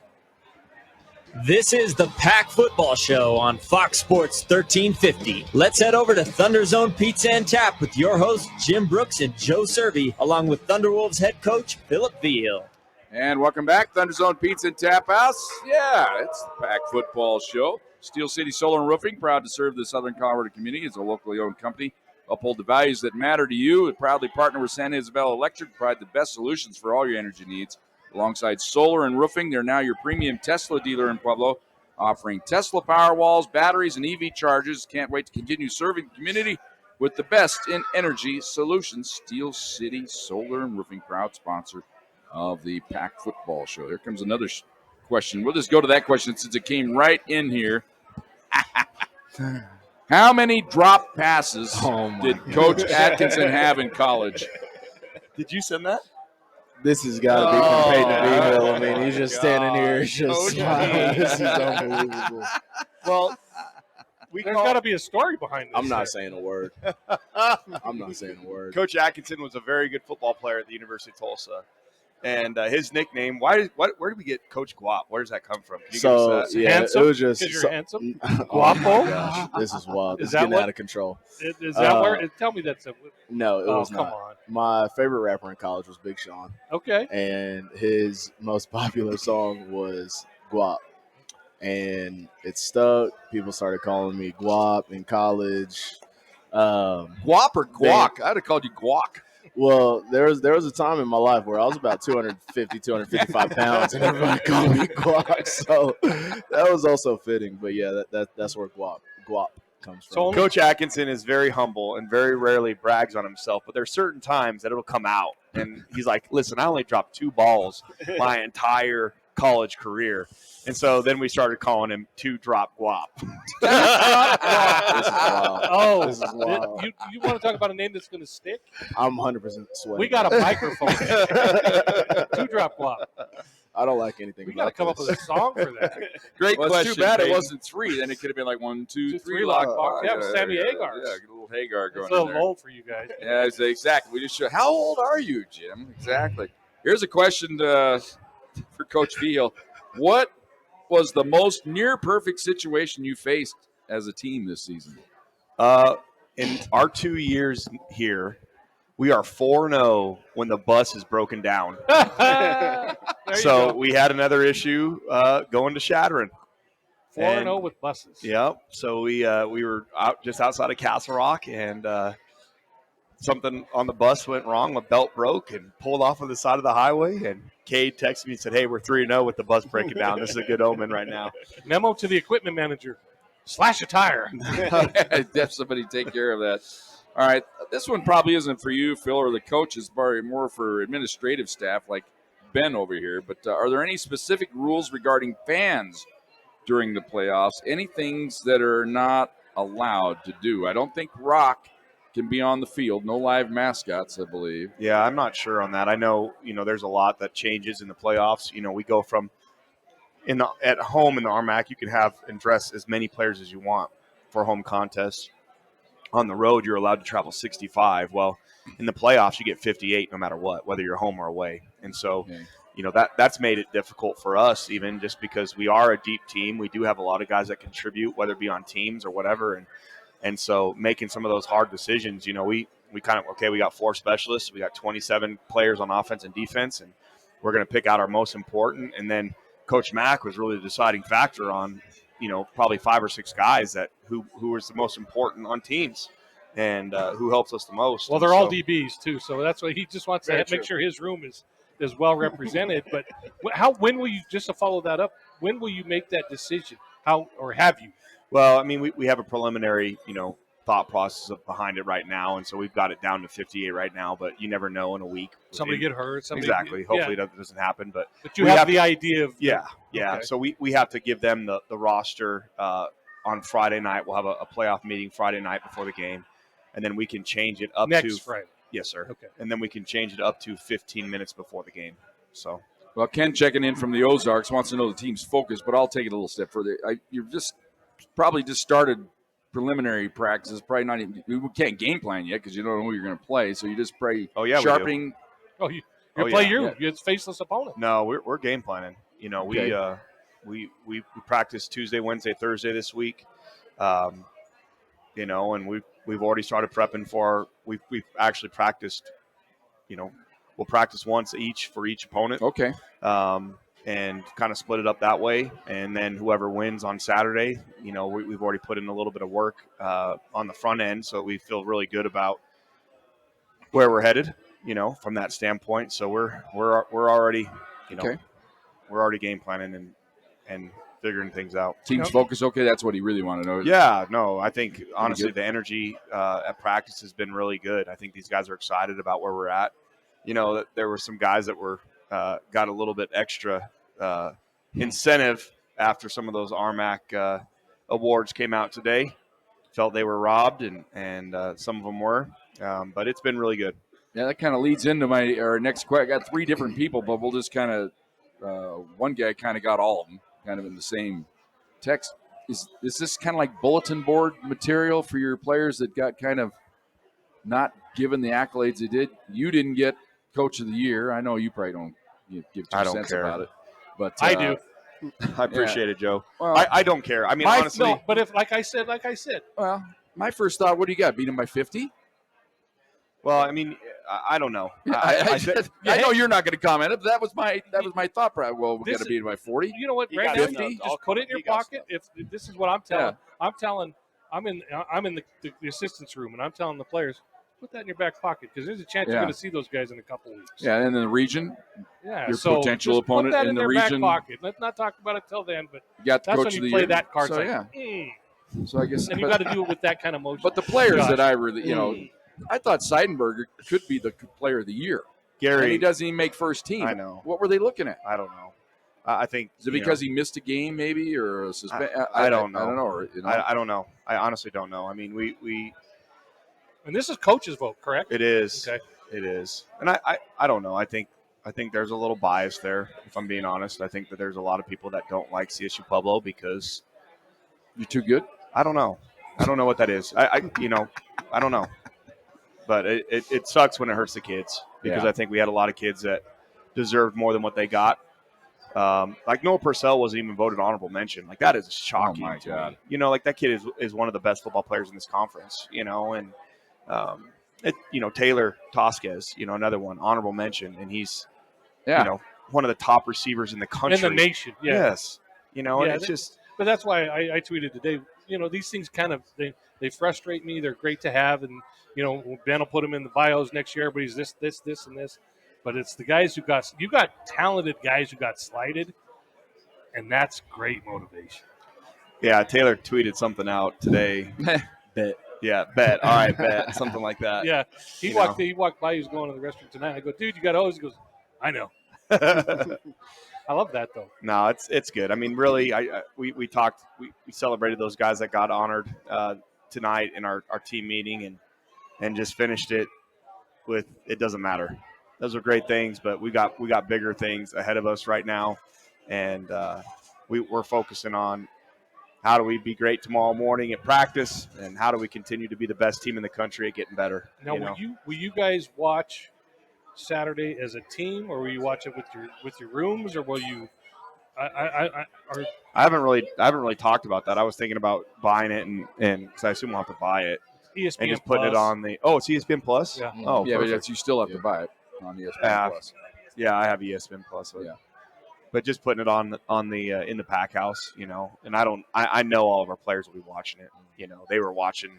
This is the Pack Football Show on Fox Sports 1350. Let's head over to ThunderZone Pizza and Tap with your hosts Jim Brooks and Joe Cervi, along with Thunderwolves head coach Philip Veal. And welcome back, ThunderZone Pizza and Tap House. Yeah, it's the Pack Football Show. Steel City Solar and Roofing, proud to serve the Southern Colorado community as a locally owned company. Uphold the values that matter to you and proudly partner with San Isabel Electric, provide the best solutions for all your energy needs. Alongside solar and roofing, they're now your premium Tesla dealer in Pueblo, offering Tesla Powerwalls, batteries, and EV chargers. Can't wait to continue serving the community with the best in energy solutions. Steel City Solar and Roofing, proud sponsor of the Pack Football Show. Here comes another question. We'll just go to that question since it came right in here. How many drop passes did Coach Atkinson have in college? Did you send that? This has got to be from Peyton Beagle. I mean, he's just standing here just smiling. This is unbelievable. Well, there's got to be a story behind this. I'm not saying a word. I'm not saying a word. Coach Atkinson was a very good football player at the University of Tulsa. And his nickname, where did we get Coach Guap? Where does that come from? Can you give us that? Yeah, handsome? it was just. Because you're handsome? Oh Guapo? my gosh, this is wild. Is It's that getting what- out of control. Is that where? Tell me that's a. No, it was come not. on. My favorite rapper in college was Big Sean. Okay. And his most popular song was Guap. And it stuck. People started calling me Guap in college. Guap or Guac? I'd have called you Guac. Well, there was a time in my life where I was about 255 pounds, and everybody called me Guap. So that was also fitting. But yeah, that's where Guap comes from. Coach Atkinson is very humble and very rarely brags on himself, but there's certain times that it'll come out. And he's like, listen, I only dropped 2 balls my entire college career. And so then we started calling him Two Drop Guap. This is wild. Oh, This is wild. You want to talk about a name that's going to stick? I'm 100% sweating. We got a microphone. 2 Drop Guap. I don't like anything We about got to come up this. with a song for that. Great Well, question. it's too bad it Peyton. wasn't 3. Then it could have been like 1, 2, 3 lock lock. box. Yeah, it was Sammy Hagar. Yeah, get a little Hagar going It's a little in there. old for you guys. Yeah, exactly. We just show. How old are you, Jim? Exactly. Here's a question for Coach Veal. What was the most near perfect situation you faced as a team this season? In our 2 years here, we are 4-0 when the bus is broken down. So we had another issue going to Shadron. 4-0 with buses. Yep. So we were out just outside of Castle Rock, and something on the bus went wrong. A belt broke and pulled off on the side of the highway. And Cade texted me and said, "Hey, we're 3-0 with the bus breaking down. This is a good omen right now." Memo to the equipment manager: slash a tire. Have somebody take care of that. All right, this one probably isn't for you, Phil, or the coaches, probably more for administrative staff like Ben over here. But are there any specific rules regarding fans during the playoffs? Any things that are not allowed to do? I don't think rock can be on the field. No live mascots, I believe. Yeah, I'm not sure on that. I know, there's a lot that changes in the playoffs. We go from at home in the RMAC, you can have and dress as many players as you want for home contests. On the road, you're allowed to travel 65. Well, in the playoffs, you get 58 no matter what, whether you're home or away. And so, that's made it difficult for us, even just because we are a deep team. We do have a lot of guys that contribute, whether it be on teams or whatever. And so making some of those hard decisions, we got 4 specialists. We got 27 players on offense and defense, and we're going to pick out our most important. And then Coach Mack was really the deciding factor on, probably 5 or 6 guys who was the most important on teams and who helps us the most. Well, they're all DBs too, so that's why he just wants to make sure his room is well represented. But when will you, just to follow that up, when will you make that decision? Or have you? Well, I mean, we have a preliminary, thought process behind it right now, and so we've got it down to 58 right now. But you never know in a week. Somebody get hurt. Exactly. Hopefully that doesn't happen. But you have the idea of yeah. Okay. So we have to give them the roster on Friday night. We'll have a playoff meeting Friday night before the game, and then we can change it up next to Friday. Yes, sir. Okay. And then we can change it up to 15 minutes before the game. So. Well, Ken checking in from the Ozarks wants to know the team's focus, but I'll take it a little step further. You've probably just started preliminary practices. Probably not even. We can't game plan yet because you don't know who you're going to play. So you just pray. Oh yeah, sharpening. You play it's faceless opponent. No, we're game planning. Okay. We practice Tuesday, Wednesday, Thursday this week. And we've already started prepping for. We've actually practiced. We'll practice once each for each opponent. Okay. And kind of split it up that way. And then whoever wins on Saturday, we've already put in a little bit of work on the front end, so we feel really good about where we're headed, from that standpoint. So we're already, we're already game planning and figuring things out. Team's focus. Okay, that's what he really wanted to know. Yeah, no, I think honestly the energy at practice has been really good. I think these guys are excited about where we're at. There were some guys that were got a little bit extra incentive after some of those RMAC awards came out today. Felt they were robbed, and some of them were, but it's been really good. Yeah, that kind of leads into our next question. I got 3 different people, but we'll just kind of one guy kind of got all of them, kind of in the same text. Is this kind of like bulletin board material for your players that got kind of not given the accolades they did? You didn't get Coach of the Year. I know you probably don't give 2 cents about it, but I do. I appreciate it, Joe. Well, I don't care. I mean, honestly. No, but if like I said. Well, my first thought, what do you got? Beat him by 50? Well, I mean, I don't know. I know you're not going to comment, but that was my thought. Probably. Well, we got to beat him by 40. You know what? Right now, just put it in your pocket. If this is what I'm telling, I'm in the assistants room, and I'm telling the players, put that in your back pocket because there's a chance you're going to see those guys in a couple of weeks. Yeah, and in the region, your potential opponent put that in the their region. Back pocket. Let's not talk about it till then, but that's when of you the play year. that card. So, So I guess, and you got to do it with that kind of motion. But the players that I really, I thought Seidenberger could be the player of the year. Gary, and he doesn't even make first team. I know. What were they looking at? I don't know. I think is it because he missed a game, maybe, or a suspension? I don't know. I don't know. I don't know. I honestly don't know. I mean, we. And this is coach's vote, correct? It is. Okay. It is. And I don't know. I think there's a little bias there. If I'm being honest, I think that there's a lot of people that don't like CSU Pueblo because you're too good. I don't know. I don't know what that is. I don't know. But it sucks when it hurts the kids because I think we had a lot of kids that deserved more than what they got. Like Noah Purcell wasn't even voted honorable mention. Like that is shocking. Oh my God. You know, like that kid is one of the best football players in this conference. You know, and Taylor Tosquez, another one, honorable mention, and he's one of the top receivers in the country, in the nation. Yeah. Yes, and it's just. But that's why I tweeted today. These things kind of they frustrate me. They're great to have, and Ben will put them in the bios next year. Everybody's this, and this. But it's the guys who got talented guys who got slighted, and that's great motivation. Yeah, Taylor tweeted something out today. Bet. Yeah, bet. All right, bet. Something like that. Yeah, he walked by. He was going to the restroom tonight. I go, dude, you got O's? He goes, I know. I love that though. No, it's good. I mean, really, we talked. We celebrated those guys that got honored tonight in our team meeting, and just finished it with it doesn't matter. Those are great things, but we got bigger things ahead of us right now, and we're focusing on how do we be great tomorrow morning at practice, and how do we continue to be the best team in the country at getting better. Now, will you guys watch Saturday as a team, or will you watch it with your rooms, or will you? I haven't really talked about that. I was thinking about buying it, and because I assume we'll have to buy it, ESPN and just putting it on the. Oh, it's ESPN Plus. Yeah. Oh, yeah, perfect. but you still have to buy it on ESPN Plus. Yeah, I have ESPN Plus. So but just putting it on the in the pack house, and I know all of our players will be watching it. They were watching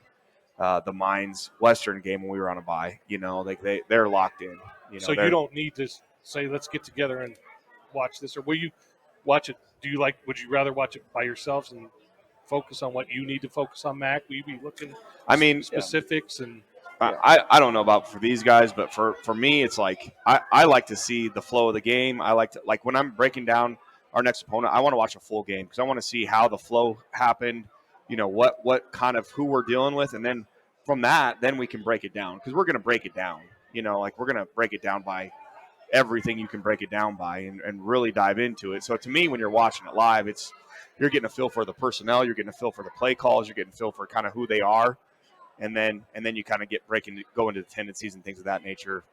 the Mines Western game when we were on a bye. They're locked in. So you don't need to say let's get together and watch this, or will you watch it? Would you rather watch it by yourselves and focus on what you need to focus on, Mac? Will you be looking? Specifics and. I don't know about for these guys, but for me, it's like I like to see the flow of the game. I like when I'm breaking down our next opponent, I want to watch a full game because I want to see how the flow happened. What kind of who we're dealing with, and then from that, then we can break it down because we're going to break it down. We're going to break it down by everything you can break it down by and really dive into it. So to me, when you're watching it live, you're getting a feel for the personnel, you're getting a feel for the play calls, you're getting a feel for kind of who they are. And then you kind of go into the tendencies and things of that nature,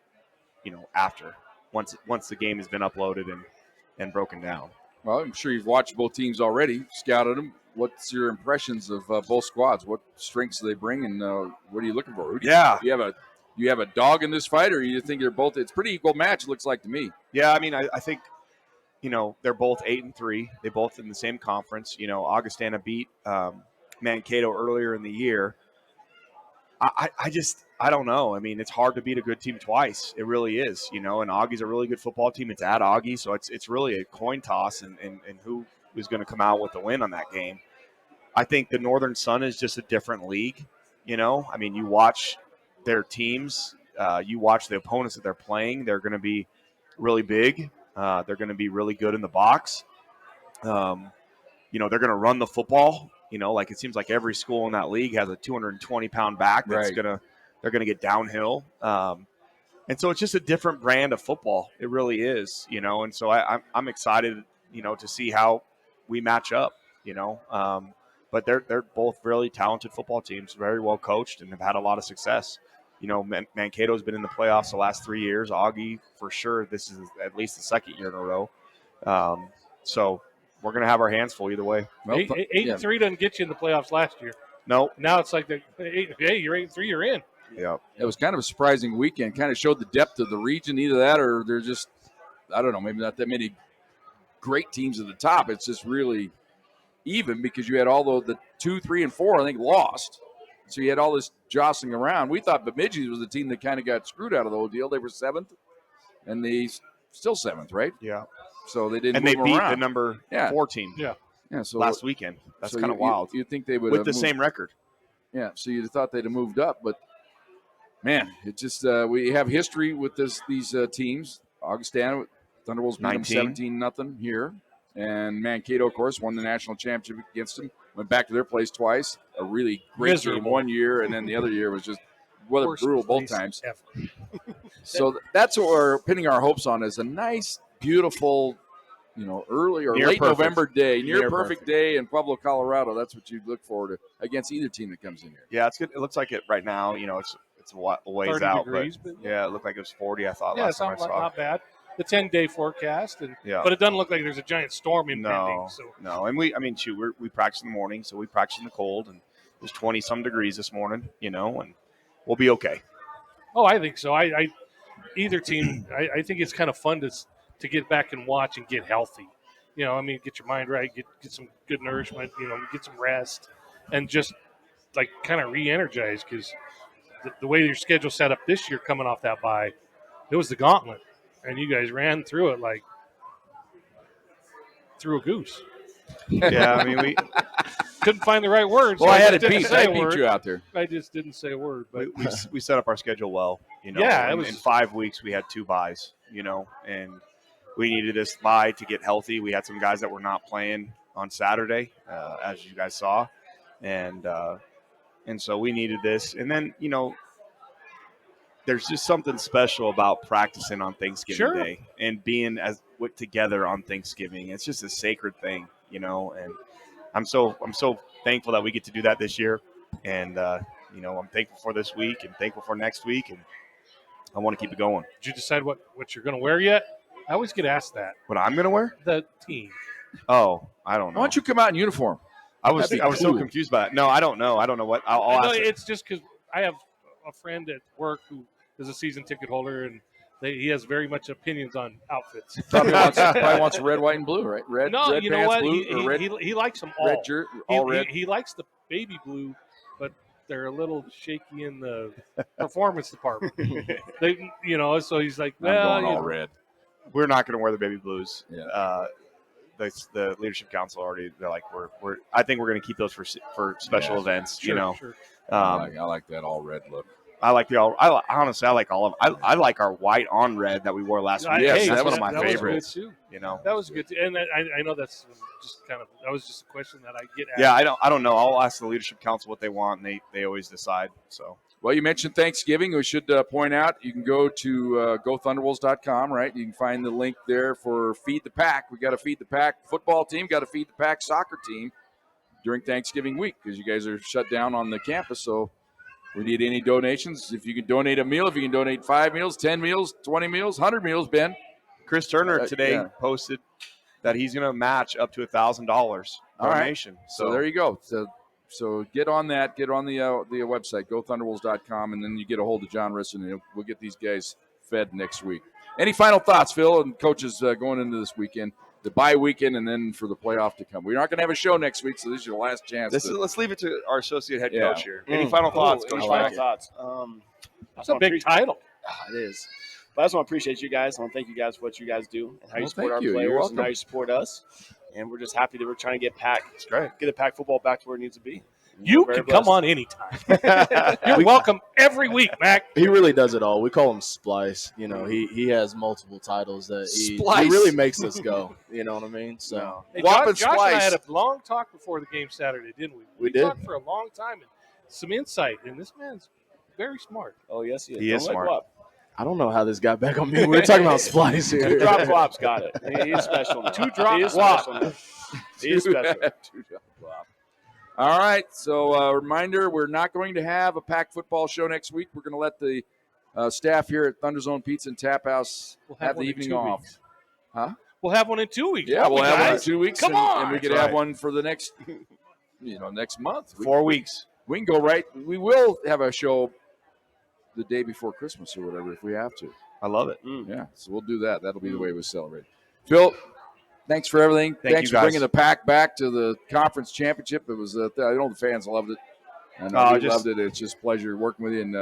after once the game has been uploaded and broken down. Well, I'm sure you've watched both teams already, scouted them. What's your impressions of both squads? What strengths do they bring, and what are you looking for? Do you have a dog in this fight, or you think they're both? It's a pretty equal match. It looks like to me. Yeah, I mean, I think they're both 8-3. They both in the same conference. Augustana beat Mankato earlier in the year. I don't know. I mean, it's hard to beat a good team twice. It really is, and Augie's a really good football team. It's at Augie, so it's really a coin toss and who is going to come out with the win on that game. I think the Northern Sun is just a different league, I mean, you watch their teams, you watch the opponents that they're playing. They're going to be really big. They're going to be really good in the box. You know, they're going to run the football. You know, like it seems like every school in that league has a 220-pound back that's Right. they're going to get downhill. And so it's just a different brand of football. It really is, you know. And so I'm excited, you know, to see how we match up, you know. But they're both really talented football teams, very well coached, and have had a lot of success. You know, Mankato's been in the playoffs the last 3 years. Augie, for sure, this is at least the second year in a row. So we're going to have our hands full either way. Well, 8-3 doesn't get you in the playoffs last year. Nope. Now it's like, hey, you're 8-3, you're in. Yeah. It was kind of a surprising weekend. Kind of showed the depth of the region. Either that or they're just, I don't know, maybe not that many great teams at the top. It's just really even because you had all the 2, 3, and 4, I think, lost. So you had all this jostling around. We thought Bemidji was the team that kind of got screwed out of the whole deal. They were 7th, and they still 7th, right? Yeah. So they didn't and move they beat around. the number 4 team. Yeah. So last weekend. That's kind of wild. You'd think they would with have the moved. same record. Yeah. So you'd have thought they'd have moved up, but man, it just we have history with these teams. Augustana, Thunderbolts beat them 17-0 here, and Mankato, of course, won the national championship against them. Went back to their place twice. A really great game one year, and then the other year was just brutal both times. So that's what we're pinning our hopes on, is a nice, beautiful, you know, early or late November day, near perfect day in Pueblo, Colorado. That's what you look forward to against either team that comes in here. Yeah, it's good. It looks like it right now. You know, it's a ways out, degrees, but yeah, it looked like it was 40. I thought yeah, last time I saw. Not bad. The 10-day forecast, yeah. But it doesn't look like there's a giant storm impending. No, and we practice in the morning, so we practice in the cold, and it was 20-some degrees this morning, you know, and we'll be okay. Oh, I think so. Either team, I think it's kind of fun to get back and watch and get healthy. You know, I mean, get your mind right, get some good nourishment, you know, get some rest, and just like kind of re-energize, because the way your schedule set up this year, coming off that bye, it was the gauntlet, and you guys ran through it like through a goose. Yeah, I mean, we couldn't find the right words. Well, so I had it didn't beat. say I a beat word. you out there. I just didn't say a word. But we set up our schedule well. You know, yeah, in 5 weeks we had 2 byes. You know, and we needed this bye to get healthy. We had some guys that were not playing on Saturday, as you guys saw, and so we needed this. And then, you know, there's just something special about practicing on Thanksgiving Day and being together on Thanksgiving. It's just a sacred thing, you know. And I'm so thankful that we get to do that this year. And you know, I'm thankful for this week and thankful for next week, and I want to keep it going. Did you decide what you're going to wear yet? I always get asked that. What I'm going to wear? The team. Oh, I don't know. Why don't you come out in uniform? I was so confused by it. No, I don't know. I don't know what. I'll ask. It's just because I have a friend at work who is a season ticket holder, and he has very much opinions on outfits. Probably wants red, white, and blue, right? Red. No, red you know pants, what? Blue, He likes them all. Red shirt, all red. He likes the baby blue, but they're a little shaky in the performance department. So he's like, well, I'm going all red. We're not going to wear the baby blues. Yeah. The leadership council they're like, I think we're going to keep those for special events. Sure, you know, sure. I like that all red look. I like honestly, I like all of. I like our white on red that we wore last week. Yes, that's one of my favorites. Was good too. You know, that was good too. And I know that's just that was just a question that I get asked. Yeah, I don't know. I'll ask the leadership council what they want, and they always decide. So. Well, you mentioned Thanksgiving. We should point out you can go to gothunderwolves.com, right? You can find the link there for Feed the Pack. We got a Feed the Pack football team, got a Feed the Pack soccer team during Thanksgiving week because you guys are shut down on the campus. So we need any donations. If you can donate a meal, if you can donate 5 meals, 10 meals, 20 meals, 100 meals, Ben. Chris Turner today posted that he's going to match up to $1,000 donation. Right. So there you go. So get on that. Get on the website, gothunderwolves.com, and then you get a hold of John Risson, and we'll get these guys fed next week. Any final thoughts, Phil, and coaches going into this weekend, the bye weekend, and then for the playoff to come? We're not going to have a show next week, so this is your last chance. Let's leave it to our associate head coach here. Any final thoughts, Coach? Final thoughts. That's a big title. It is. But I just want to appreciate you guys. I want to thank you guys for what you guys do and how you support our You're players welcome. and how you support us. And we're just happy that we're trying to get the Pack football back to where it needs to be. You Very can come blessed. on anytime. You're welcome every week, Mac. He really does it all. We call him Splice. You know, he has multiple titles that he Splice. really makes us go. You know what I mean? So Hey, Whopping Josh and I Splice. had a long talk before the game Saturday, didn't we? We did. talked for a long time and some insight, and this man's very smart. Oh, yes, he is. He is Don't let smart. Guap. I don't know how this got back on me. We're talking about Splice here. Two drop Guap's got it. He is special now. Two drop He is Guap. special now. He is special. All right. So, reminder: we're not going to have a packed football show next week. We're going to let the staff here at ThunderZone Pizza and Tap House have the one in evening 2 off. weeks. Huh? We'll have one in 2 weeks. Yeah, won't we'll we, have one in guys? 2 weeks. Come and, on. and we could That's have right. one for the next, next month. 4 weeks. We can go right. We will have a show the day before Christmas or whatever if we have to. I love it. Yeah, so we'll do that. That'll be the way we celebrate. Phil, thanks for everything. Thank Thanks you, for guys. bringing the pack back to the conference championship. It was, I know the fans loved it. And we loved it. It's just a pleasure working with you, and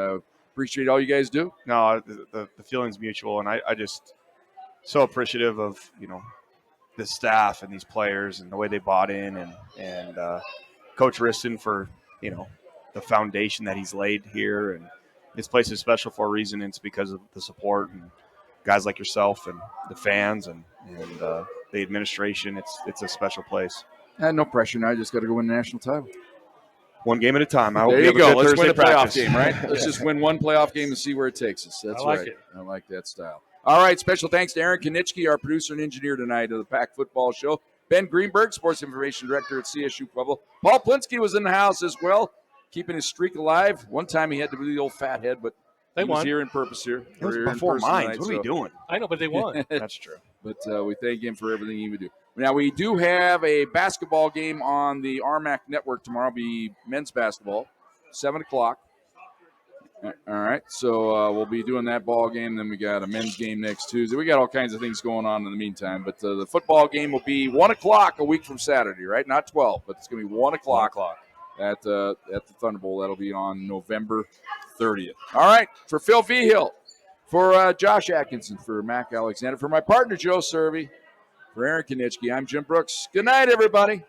appreciate all you guys do. No, the feeling's mutual, and I just so appreciative of the staff and these players and the way they bought in, and Coach Riston for the foundation that he's laid here, and this place is special for a reason. And it's because of the support and guys like yourself and the fans and the administration. It's a special place. No pressure now. I just got to go win the national title. One game at a time. I hope There you you have a go. good Let's Thursday win a playoff practice. game, right? Let's just win one playoff game and see where it takes us. That's I like right. it. I like that style. All right. Special thanks to Aaron Kinnischzke, our producer and engineer tonight of the Pack Football Show. Ben Greenberg, Sports Information Director at CSU Pueblo. Paul Plinsky was in the house as well, keeping his streak alive. One time he had to be the old fat head, but They he was won. here in purpose here. It was We're here in before person mine. tonight, What are we so- doing? I know, but they won. That's true. But we thank him for everything he would do. Now, we do have a basketball game on the RMAC network tomorrow. It'll be men's basketball, 7 o'clock. All right, so we'll be doing that ball game. Then we got a men's game next Tuesday. We got all kinds of things going on in the meantime. But the football game will be 1 o'clock a week from Saturday, right? Not 12, but it's going to be 1 o'clock. At the Thunderbowl. That'll be on November 30th. All right, for Phil Vigil, for Josh Atkinson, for Mac Alexander, for my partner Joe Cervi, for Aaron Kinnischzke, I'm Jim Brooks. Good night, everybody.